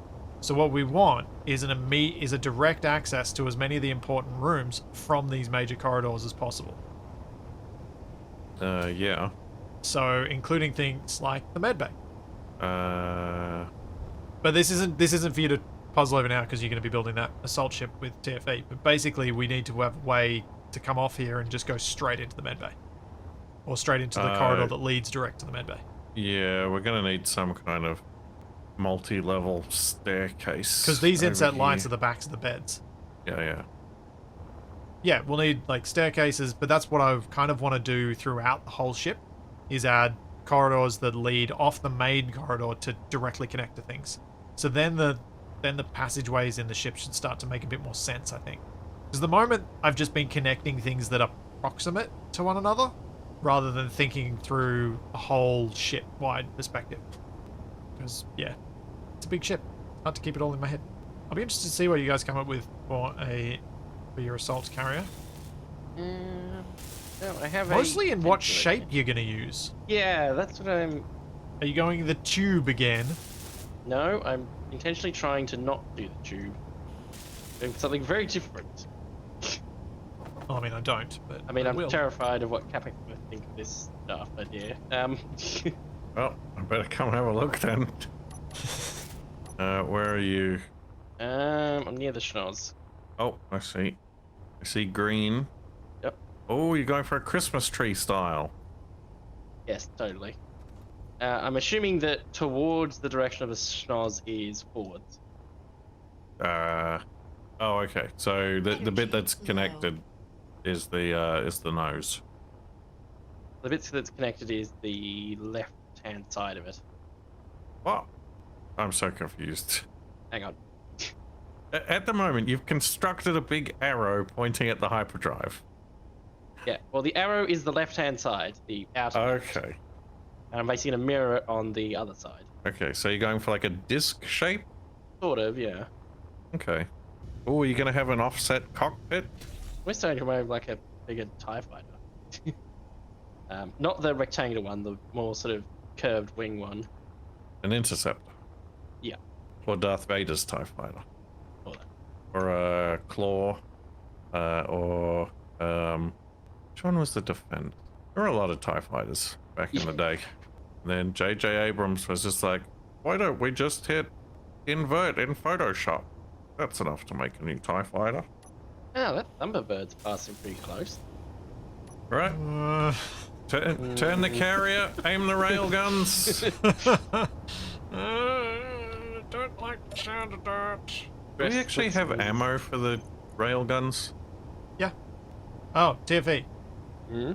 So what we want is a direct access to as many of the important rooms from these major corridors as possible. Yeah. So including things like the medbay. But this isn't for you to puzzle over now because you're going to be building that assault ship with TFE. But basically, we need to have a way to come off here and just go straight into the medbay, or straight into the corridor that leads direct to the medbay. Yeah, we're going to need some kind of multi-level staircase. Because these inset here. lights are the backs of the beds. Yeah. Yeah, we'll need like staircases, but that's what I kind of want to do throughout the whole ship, is add corridors that lead off the main corridor to directly connect to things. So then the passageways in the ship should start to make a bit more sense, I think. Because the moment I've just been connecting things that are proximate to one another, rather than thinking through a whole ship-wide perspective. Because, yeah, it's a big ship. Hard to keep it all in my head. I'll be interested to see what you guys come up with for your assault carrier. No, I have Mostly in what template. shape you're going to use. Yeah, that's what I'm... Are you going the tube again? No, I'm intentionally trying to not do the tube. Doing something very different. Oh, I mean, I don't, but I mean, I'm will. terrified of what Capac will think of this stuff, but yeah. Well, I better come have a look then. Where are you? I'm near the schnoz. Oh, I see. I see green. Yep. Oh, you're going for a Christmas tree style. Yes, totally. I'm assuming that towards the direction of the schnoz is forwards. Oh, okay. So the bit that's connected is the nose. The bit that's connected is the left-hand side of it. What? I'm so confused. Hang on. At the moment, you've constructed a big arrow pointing at the hyperdrive. Yeah, well, the arrow is the left-hand side, the outer left. Okay. And I'm basing a mirror on the other side. Okay, so you're going for like a disc shape? Sort of, yeah. Okay. Oh, you're gonna have an offset cockpit? We're starting to move like a bigger TIE fighter. Not the rectangular one, the more sort of curved wing one. An interceptor? Yeah. Or Darth Vader's TIE fighter? All that. Or a claw? Which one was the Defender? There were a lot of TIE fighters back in the day. And then J.J. Abrams was just like, why don't we just hit invert in Photoshop? That's enough to make a new TIE fighter. Oh, that Thunderbird's passing pretty close. Right? Turn the carrier, aim the rail guns. Don't like the sound of that. Do we actually have ammo for the rail guns? Yeah. Oh, TFE. Hmm?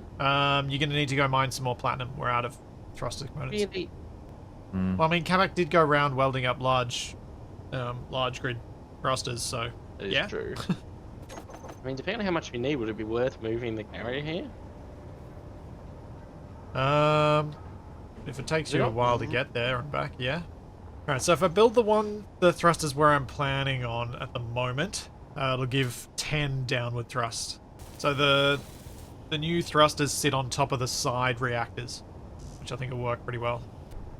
You're gonna need to go mine some more platinum. We're out of thruster components. Really? Hmm. Well, I mean, Capac did go around welding up large grid thrusters, so That is yeah. true. I mean, depending on how much we need, would it be worth moving the carrier here? If it takes you a while to get there and back, yeah. Alright, so if I build the thrusters where I'm planning on at the moment, it'll give 10 downward thrust. So the new thrusters sit on top of the side reactors, which I think will work pretty well.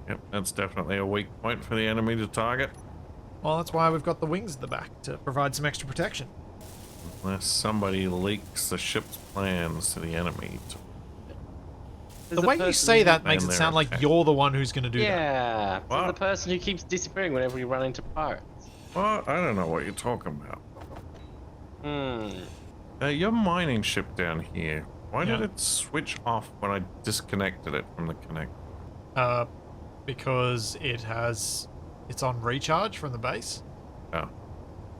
Yep, that's definitely a weak point for the enemy to target. Well, that's why we've got the wings at the back, to provide some extra protection. Unless somebody leaks the ship's plans to the enemy. The way you say that makes it there, sound like okay. you're the one who's going to do that. Yeah, so What? the person who keeps disappearing whenever we run into pirates. Well, I don't know what you're talking about. Your mining ship down here, why did Yeah. it switch off when I disconnected it from the connector? Because it's on recharge from the base. Oh,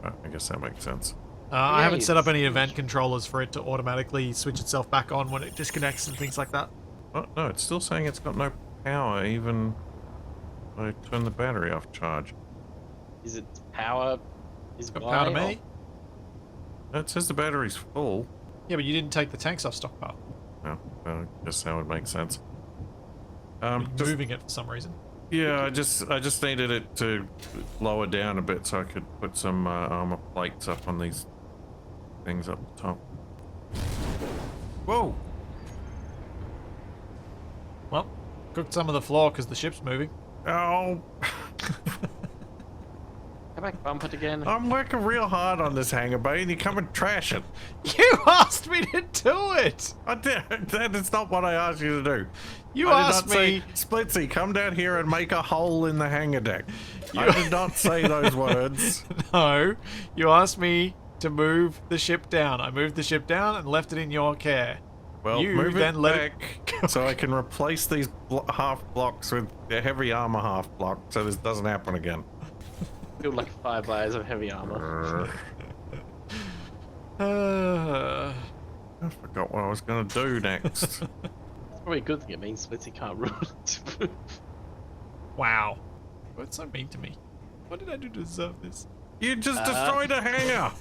I guess that makes sense. I haven't set up it's- any event controllers for it to automatically switch itself back on when it disconnects and things like that. Oh, no, it's still saying it's got no power even when I turn the battery off charge. Is it power? Is Got why power to or- me? No, it says the battery's full. Yeah, but you didn't take the tanks off stockpile. No, I guess that would make sense. You're Just, moving it for some reason. yeah, I just needed it to lower down a bit so I could put some armor plates up on these things up the top. Whoa! Well, cooked some of the floor because the ship's moving. Oh! Come back, bump it again. I'm working real hard on this hangar bay and you come and trash it. You asked me to do it! I did. That is not what I asked you to do. You I asked did not me... say, Splitsy, come down here and make a hole in the hangar deck. I did not say those words. No, you asked me to move the ship down. I moved the ship down and left it in your care. Well, You move then it let it back so I can replace these half blocks with the heavy armor half block so this doesn't happen again. Feel like 5 layers of heavy armor. Uh, I forgot what I was going to do next. It's probably a good thing. It means Splitsy can't run it. wow. What's so mean to me? What did I do to deserve this? You just destroyed a hangar!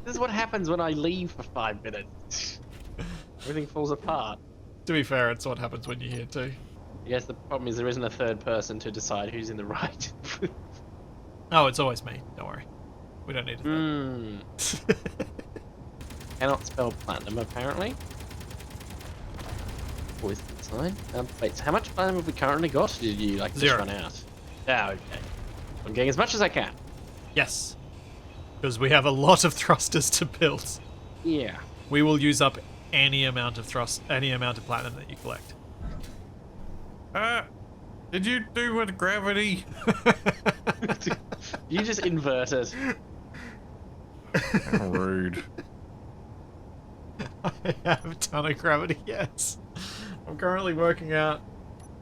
This is what happens when I leave for 5 minutes. Everything falls apart. To be fair, it's what happens when you're here too. I guess the problem is there isn't a third person to decide who's in the right. Oh, it's always me. Don't worry. We don't need it. Cannot spell platinum, apparently. Always a good sign. Wait, so how much platinum have we currently got? Or did you, like, just 0. run out? Ah, okay. I'm getting as much as I can. Yes. Because we have a lot of thrusters to build. Yeah. We will use up any amount of platinum that you collect. Did you do with gravity? You just invert it. How rude. I have a ton of gravity, yes. I'm currently working out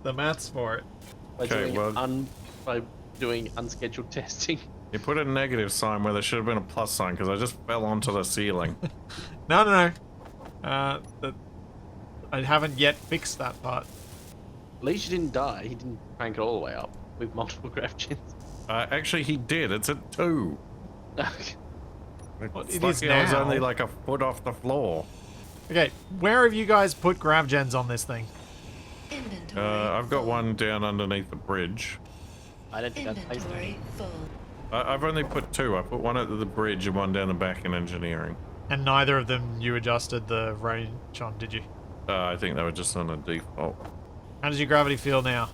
the maths for it. By Okay, doing well- by doing unscheduled testing. You put a negative sign where there should have been a plus sign because I just fell onto the ceiling. No. I haven't yet fixed that part. At least you didn't die. He didn't crank it all the way up with multiple grav gens. Actually, he did. It's at 2. Well, it Fuck is yeah, I was now. only like a foot off the floor. Okay, where have you guys put grav gens on this thing? Inventory. I've got one down underneath the bridge. I don't think that's placed there. Inventory full. I've only put two. I put one at the bridge and one down the back in engineering. And neither of them you adjusted the range on, did you? I think they were just on a default. How does your gravity feel now?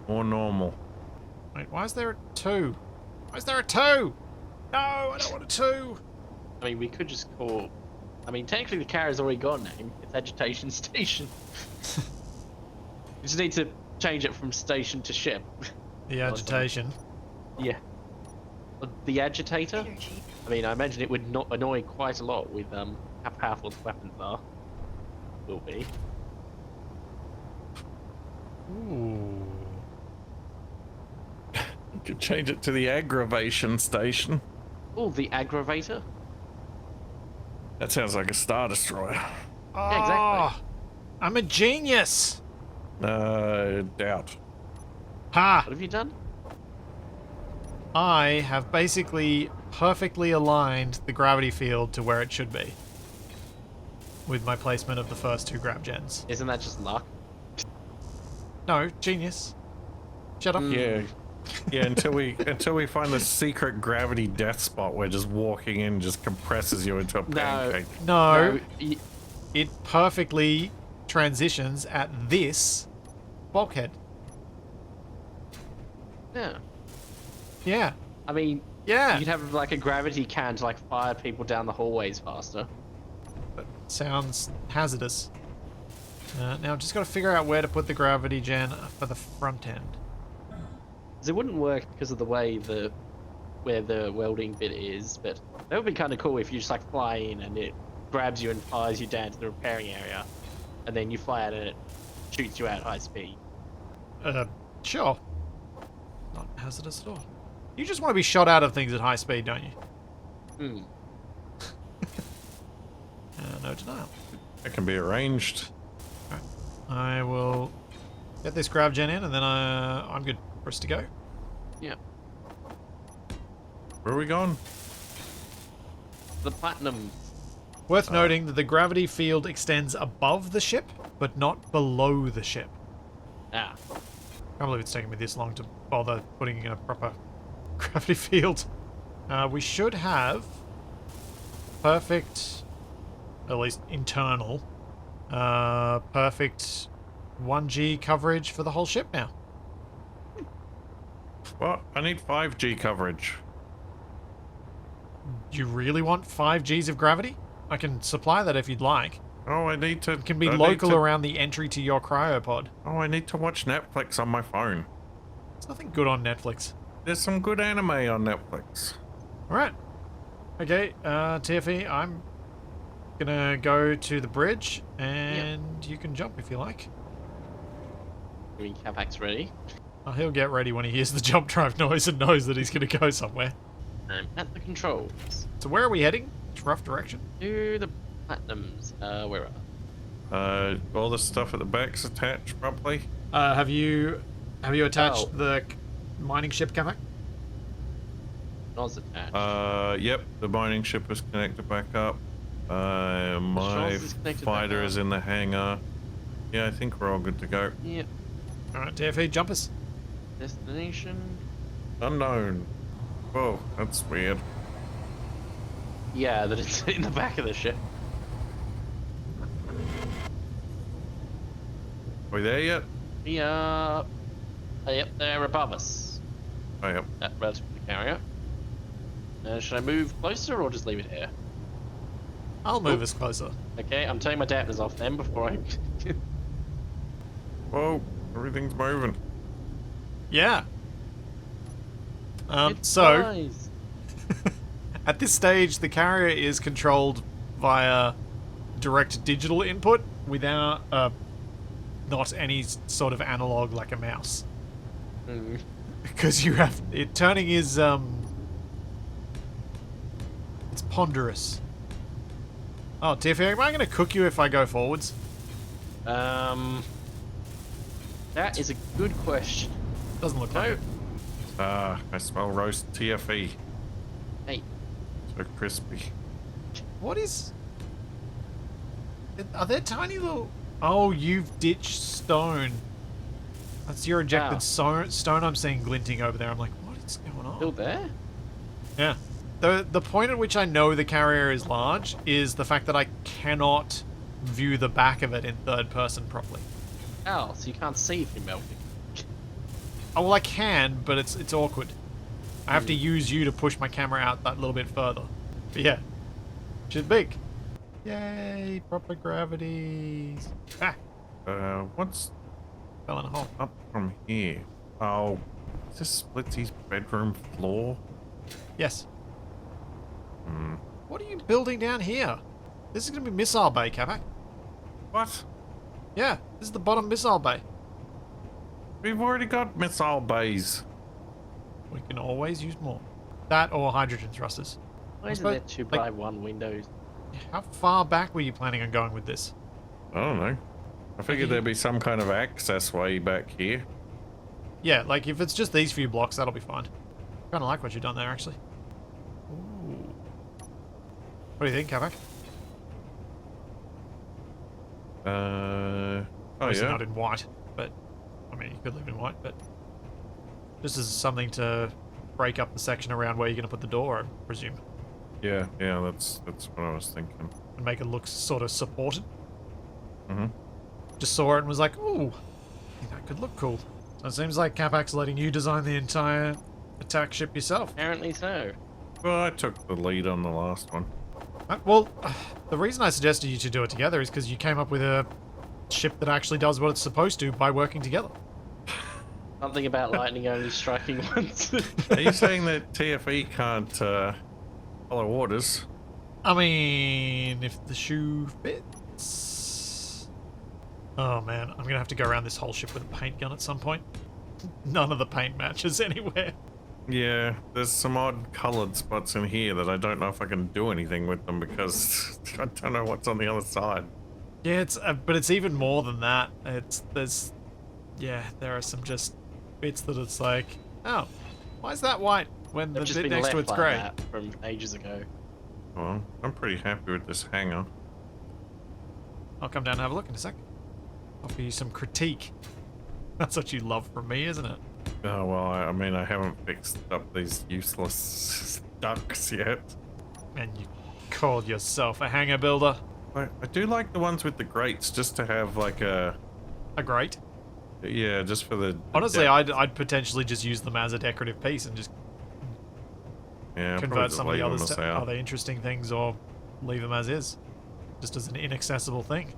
More normal. Wait, why is there a 2? Why is there a 2? No, I don't want a 2. I mean, we could just call. I mean, technically the carrier's already got a name. It's Agitation Station. We just need to change it from station to ship. The agitation. Yeah. The agitator? Energy. I mean, I imagine it would not annoy quite a lot with how powerful the weapons are. Will be. Ooh. You could change it to the aggravation station. Oh, the aggravator? That sounds like a Star Destroyer. Yeah, exactly. Oh, I'm a genius. Doubt. Ha! What have you done? I have basically perfectly aligned the gravity field to where it should be. With my placement of the first 2 grab gens. Isn't that just luck? No, genius. Shut up. Yeah. Yeah, until we find the secret gravity death spot where just walking in just compresses you into a pancake. No, y- it perfectly transitions at this bulkhead. yeah. Yeah. I mean, Yeah. you could have like a gravity can to like fire people down the hallways faster. Sounds hazardous. Now I've just got to figure out where to put the gravity gen for the front end. 'Cause it wouldn't work because of the way where the welding bit is, but that would be kind of cool if you just like fly in and it grabs you and fires you down to the repairing area, and then you fly out and it shoots you out at high speed. Sure. Not hazardous at all. You just want to be shot out of things at high speed, don't you? Hmm. No denial. That can be arranged. I will get this grab gen in, and then I'm good for us to go. Yeah. Where are we going? The platinum. Worth noting that the gravity field extends above the ship, but not below the ship. Ah. Can't believe it's taken me this long to bother putting in a proper gravity field. We should have perfect, at least internal, perfect 1G coverage for the whole ship now. What? I need 5G coverage. Do you really want 5 Gs of gravity? I can supply that if you'd like. Oh, I need to. It can be I need local to- around the entry to your cryopod. Oh, I need to watch Netflix on my phone. There's nothing good on Netflix. There's some good anime on Netflix. Alright. Okay, TFE, I'm gonna go to the bridge, and you can jump if you like. I mean, Capac's ready. He'll get ready when he hears the jump drive noise and knows that he's gonna go somewhere. I'm at the controls. So where are we heading? It's rough direction. To the platinums. Where are All the stuff at the back's attached properly. Have you attached Oh. the mining ship, Capac? Nos attached? Yep, the mining ship is connected back up. My Nos is connected fighter back is up. in the hangar. Yeah, I think we're all good to go. Yep. Alright, TFE, jump us. Destination. Unknown. Whoa, that's weird. Yeah, that it's in the back of the ship. Are we there yet? We are. Yep, they're above us. Oh, yep. That relative to the carrier. Should I move closer or just leave it here? I'll move us closer. Okay, I'm turning my dampeners off then before I. Whoa, everything's moving. Yeah. It's So, nice. at this stage, the carrier is controlled via direct digital input without not any sort of analog like a mouse. Mm. Because you have turning is it's ponderous. Oh, TFA, am I going to cook you if I go forwards? That is a good question. Doesn't look like No. it. I smell roast TFE. Hey, So crispy. What is? Are there tiny little... Oh, you've ditched stone. That's your ejected stone I'm seeing glinting over there. I'm like, what is going on? Still there? Yeah. The point at which I know the carrier is large is the fact that I cannot view the back of it in third person properly. Oh, so you can't see if you're melting. Oh, well, I can, but it's awkward. I have to use you to push my camera out that little bit further. But yeah, she's big. Yay, proper gravity. Ah, What's fell in a hole. up from here? Oh, is this Splitsy's bedroom floor? Yes. Hmm. What are you building down here? This is going to be missile bay, Capac. What? Yeah, this is the bottom missile bay. We've already got missile bays. We can always use more. That or hydrogen thrusters. Why isn't suppose, there 2x1 windows? How far back were you planning on going with this? I don't know. I figured there'd be some kind of access way back here. Yeah, like if it's just these few blocks, that'll be fine. Kind of like what you've done there, actually. Ooh. What do you think, Capac? Oh Obviously yeah. not in white, but I mean, you could live in white, but this is something to break up the section around where you're going to put the door, I presume, Yeah, that's what I was thinking. and make it look sort of supported. Mm-hmm. Just saw it and was like, ooh, I think that could look cool. So it seems like Capac's letting you design the entire attack ship yourself. Apparently so. Well, I took the lead on the last one. Well, the reason I suggested you two do it together is because you came up with a ship that actually does what it's supposed to by working together. Something about lightning only striking once. Are you saying that TFE can't follow orders? I mean, if the shoe fits... Oh man, I'm gonna have to go around this whole ship with a paint gun at some point. None of the paint matches anywhere. Yeah, there's some odd coloured spots in here that I don't know if I can do anything with them because I don't know what's on the other side. Yeah, but it's even more than that. There are some just bits that it's like, oh, why is that white when the They've just bit been next to left it's like grey? that from ages ago. Well, I'm pretty happy with this hangar. I'll come down and have a look in a sec. Offer you some critique. That's what you love from me, isn't it? Oh, well, I mean, I haven't fixed up these useless ducks yet. And you called yourself a hangar builder. I do like the ones with the grates just to have like a... A grate. Yeah, just for the... Honestly, I'd potentially just use them as a decorative piece and just yeah, convert some of the others to out. other interesting things or leave them as is. Just as an inaccessible thing.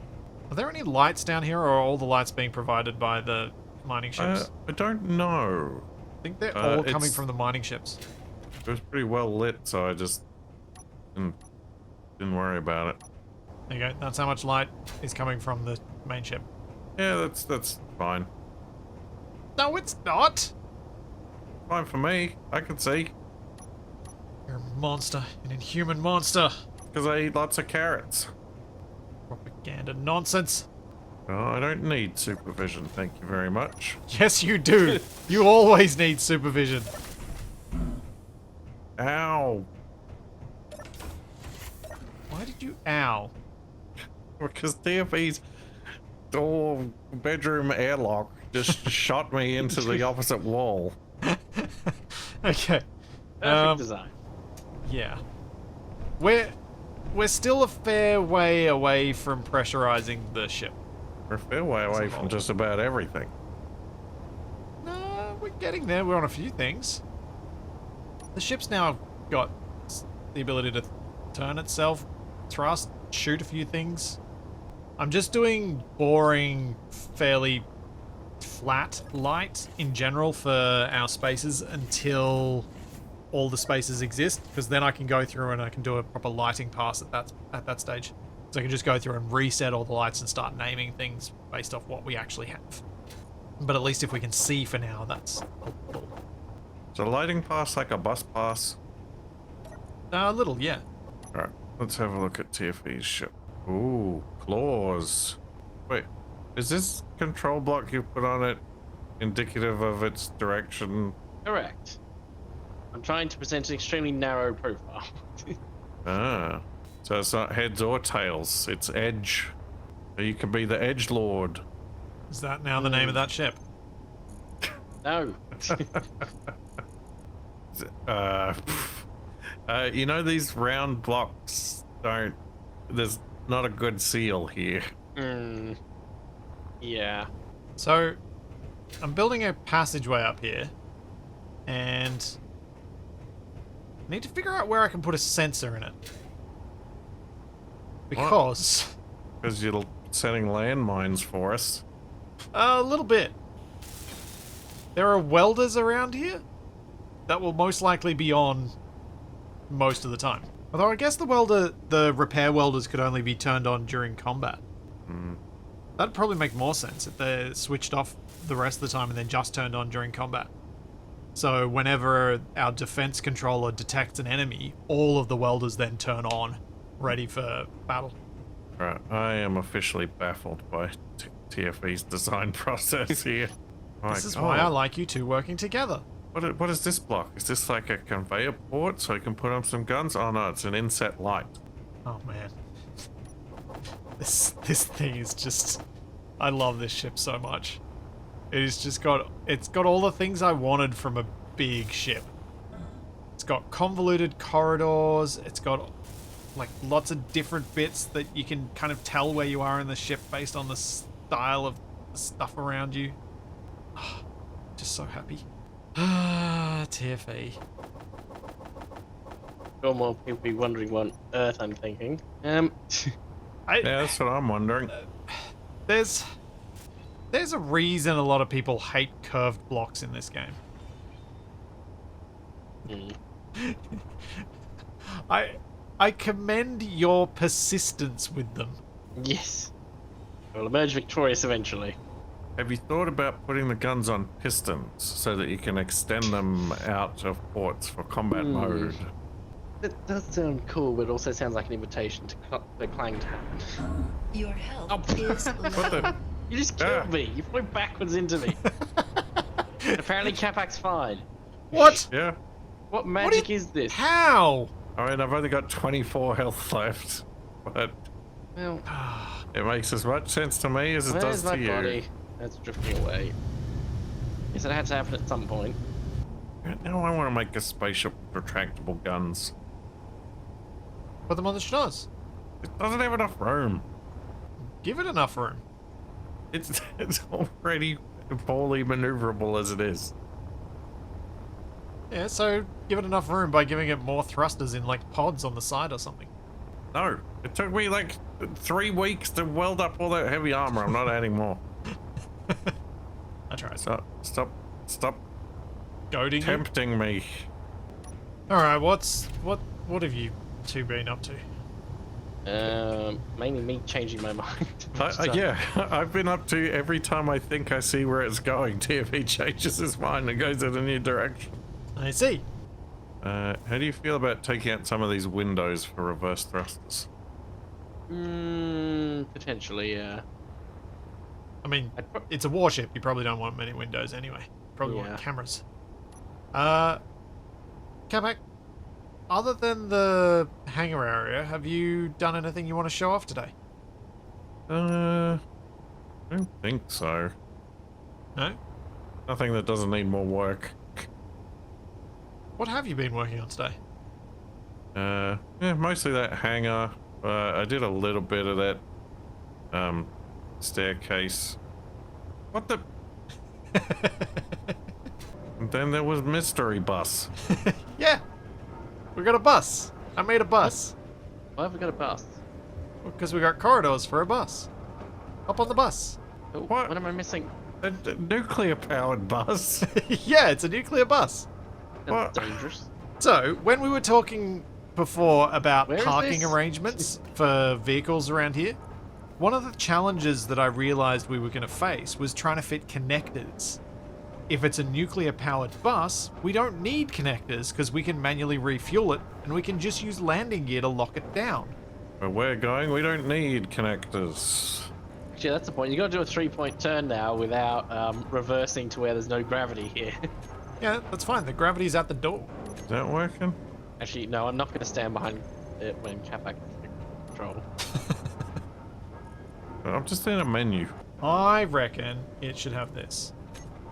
Are there any lights down here or are all the lights being provided by the mining ships? I don't know. I think they're all coming it's- from the mining ships. It was pretty well lit, so I just didn't worry about it. There you go. That's how much light is coming from the main ship. Yeah, that's fine. No, it's not! Fine for me. I can see. You're a monster. An inhuman monster. Because I eat lots of carrots. Propaganda nonsense. Oh, I don't need supervision, thank you very much. Yes, you do. You always need supervision. Ow! Why did you ow? Because TFE's door bedroom airlock just shot me into the opposite wall. Okay. Perfect design. Yeah. We're still a fair way away from pressurizing the ship. We're a fair way away from just about everything. No, we're getting there. We're on a few things. The ship's now got the ability to turn itself, thrust, shoot a few things. I'm just doing boring, fairly flat light in general for our spaces until all the spaces exist, because then I can go through and I can do a proper lighting pass at that stage. So I can just go through and reset all the lights and start naming things based off what we actually have. But at least if we can see for now, that's helpful. Is a lighting pass like a bus pass? A little, yeah. Alright, let's have a look at TFE's ship. Ooh, claws. Wait, is this control block you put on it indicative of its direction? Correct. I'm trying to present an extremely narrow profile. Ah, so it's not heads or tails, it's edge. So you can be the edgelord. Is that now the name of that ship? No. You know, these round blocks don't. There's not a good seal here. Yeah. So, I'm building a passageway up here, and I need to figure out where I can put a sensor in it. Because... Because you're setting landmines for us. A little bit. There are welders around here that will most likely be on most of the time. Although I guess the repair welders could only be turned on during combat. That'd probably make more sense if they're switched off the rest of the time and then just turned on during combat. So whenever our defense controller detects an enemy, all of the welders then turn on, ready for battle. Right, I am officially baffled by TFE's design process here. This is why I like you two working together. What is this block? Is this like a conveyor port so I can put on some guns? Oh no, it's an inset light. Oh man. This thing is just... I love this ship so much. It's got all the things I wanted from a big ship. It's got convoluted corridors, it's got like lots of different bits that you can kind of tell where you are in the ship based on the style of the stuff around you. Just so happy. TFE. Sure, more people be wondering what on earth I'm thinking. Yeah, that's what I'm wondering. There's a reason a lot of people hate curved blocks in this game. I commend your persistence with them. Yes. We'll emerge victorious eventually. Have you thought about putting the guns on pistons so that you can extend them out of ports for combat mode? That does sound cool, but it also sounds like an invitation to the Clang to happen. Your health Oh. is low. What the? You just killed me. You flew backwards into me. And apparently Capac's fine. What? Yeah. What magic is this? How? I mean, I've only got 24 health left, but Well, it makes as much sense to me as it where's does my to you. body? That's drifting away. Guess it had to happen at some point. Now I want to make a spaceship with retractable guns. Put them on the schnoz. It doesn't have enough room. Give it enough room. It's already poorly maneuverable as it is. Yeah, so give it enough room by giving it more thrusters in like pods on the side or something. No, it took me like 3 weeks to weld up all that heavy armor. I'm not adding more. I tried. Stop Goading you? tempting me. Alright, what have you two been up to? Mainly me changing my mind. Yeah, I've been up to every time I think I see where it's going, TFE changes his mind and goes in a new direction. I see. How do you feel about taking out some of these windows for reverse thrusters? Potentially, yeah. I mean, it's a warship. You probably don't want many windows anyway. Probably want cameras. Capac, other than the hangar area, have you done anything you want to show off today? I don't think so. No? Nothing that doesn't need more work. What have you been working on today? Yeah, mostly that hangar. I did a little bit of that staircase. What the? And then there was mystery bus. Yeah, we got a bus. I made a bus. Why have we got a bus? Because we got corridors for a bus. Up on the bus. Oh, What? what am I missing? A nuclear-powered bus. Yeah, it's a nuclear bus. What? That's dangerous. So, when we were talking before about Where is parking this? arrangements for vehicles around here, one of the challenges that I realized we were going to face was trying to fit connectors. If it's a nuclear-powered bus, we don't need connectors because we can manually refuel it and we can just use landing gear to lock it down. Where we're going, we don't need connectors. Actually, that's the point. You got to do a 3-point turn now without reversing to where there's no gravity here. Yeah, that's fine. The gravity's at the door. Is that working? Actually, no, I'm not going to stand behind it when Capac is in control. I'm just in a menu. I reckon it should have this.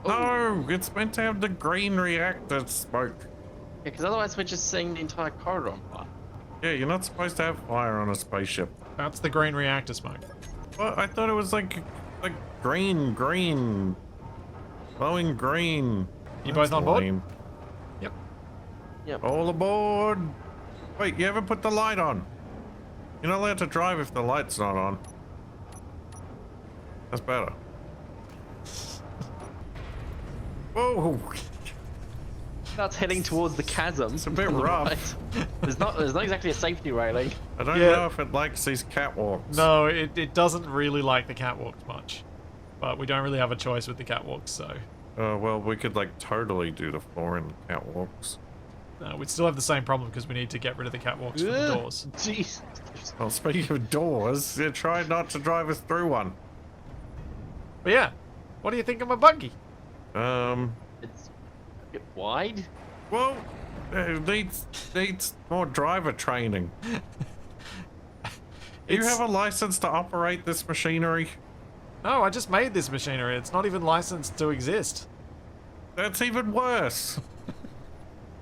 No, it's meant to have the green reactor smoke. Yeah, because otherwise we're just seeing the entire corridor on fire. Yeah, you're not supposed to have fire on a spaceship. That's the green reactor smoke. Well, I thought it was like green, glowing green. You both on board? Lame. Yep. Yep. All aboard. Wait, you haven't put the light on. You're not allowed to drive if the light's not on. That's better. Whoa. That's heading towards the chasm. It's a bit on the rough. right. There's not exactly a safety railing. I don't Yeah. know if it likes these catwalks. No, it doesn't really like the catwalks much. But we don't really have a choice with the catwalks, so... Well, we could like totally do the floor in catwalks. we'd still have the same problem because we need to get rid of the catwalks from the Ugh, doors. Jeez. Well, speaking of doors, you try not to drive us through one. But yeah, what do you think of my buggy? It's a bit wide. Well, it needs more driver training. Do you It's- have a license to operate this machinery? No, I just made this machinery. It's not even licensed to exist. That's even worse.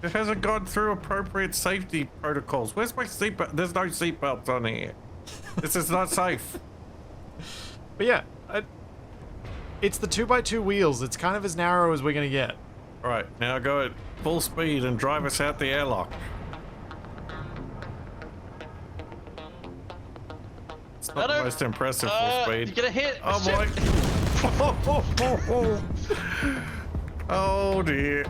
It hasn't gone through appropriate safety protocols. Where's my seatbelt? There's no seatbelts on here. This is not safe. But yeah, it's the 2x2 wheels. It's kind of as narrow as we're going to get. All right, now go at full speed and drive us out the airlock. It's not the Adam, most impressive full You're speed. gonna hit. Oh Shit. boy! Oh dear!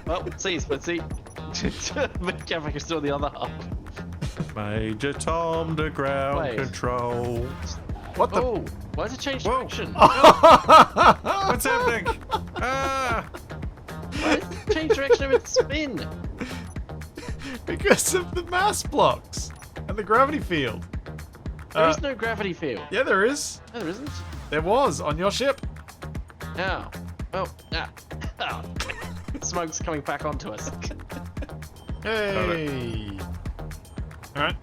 Well, let's see. Capac is still on the other half. Major Tom to ground Wait. control. What the? Oh, why does it change Whoa. direction? What's happening? Ah! Why does it change direction of its spin? Because of the mass blocks and the gravity field. There is no gravity field. Yeah, there is. No, there isn't. There was on your ship. Now. Oh, ah. Oh. Smoke's coming back onto us. Hey. All right.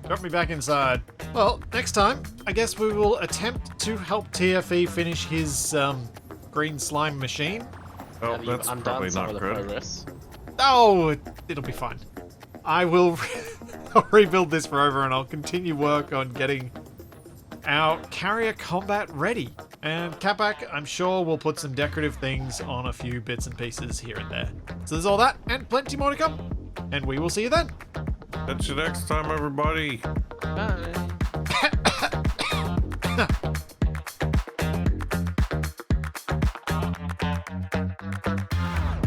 Drop me back inside. Well, next time, I guess we will attempt to help TFE finish his green slime machine. Oh, Have you that's undone probably some not of the good. progress? Oh, it'll be fine. I will I'll rebuild this rover and I'll continue work on getting our carrier combat ready. And Capac, I'm sure, will put some decorative things on a few bits and pieces here and there. So there's all that and plenty more to come. And we will see you then. Catch you next time, everybody. Bye.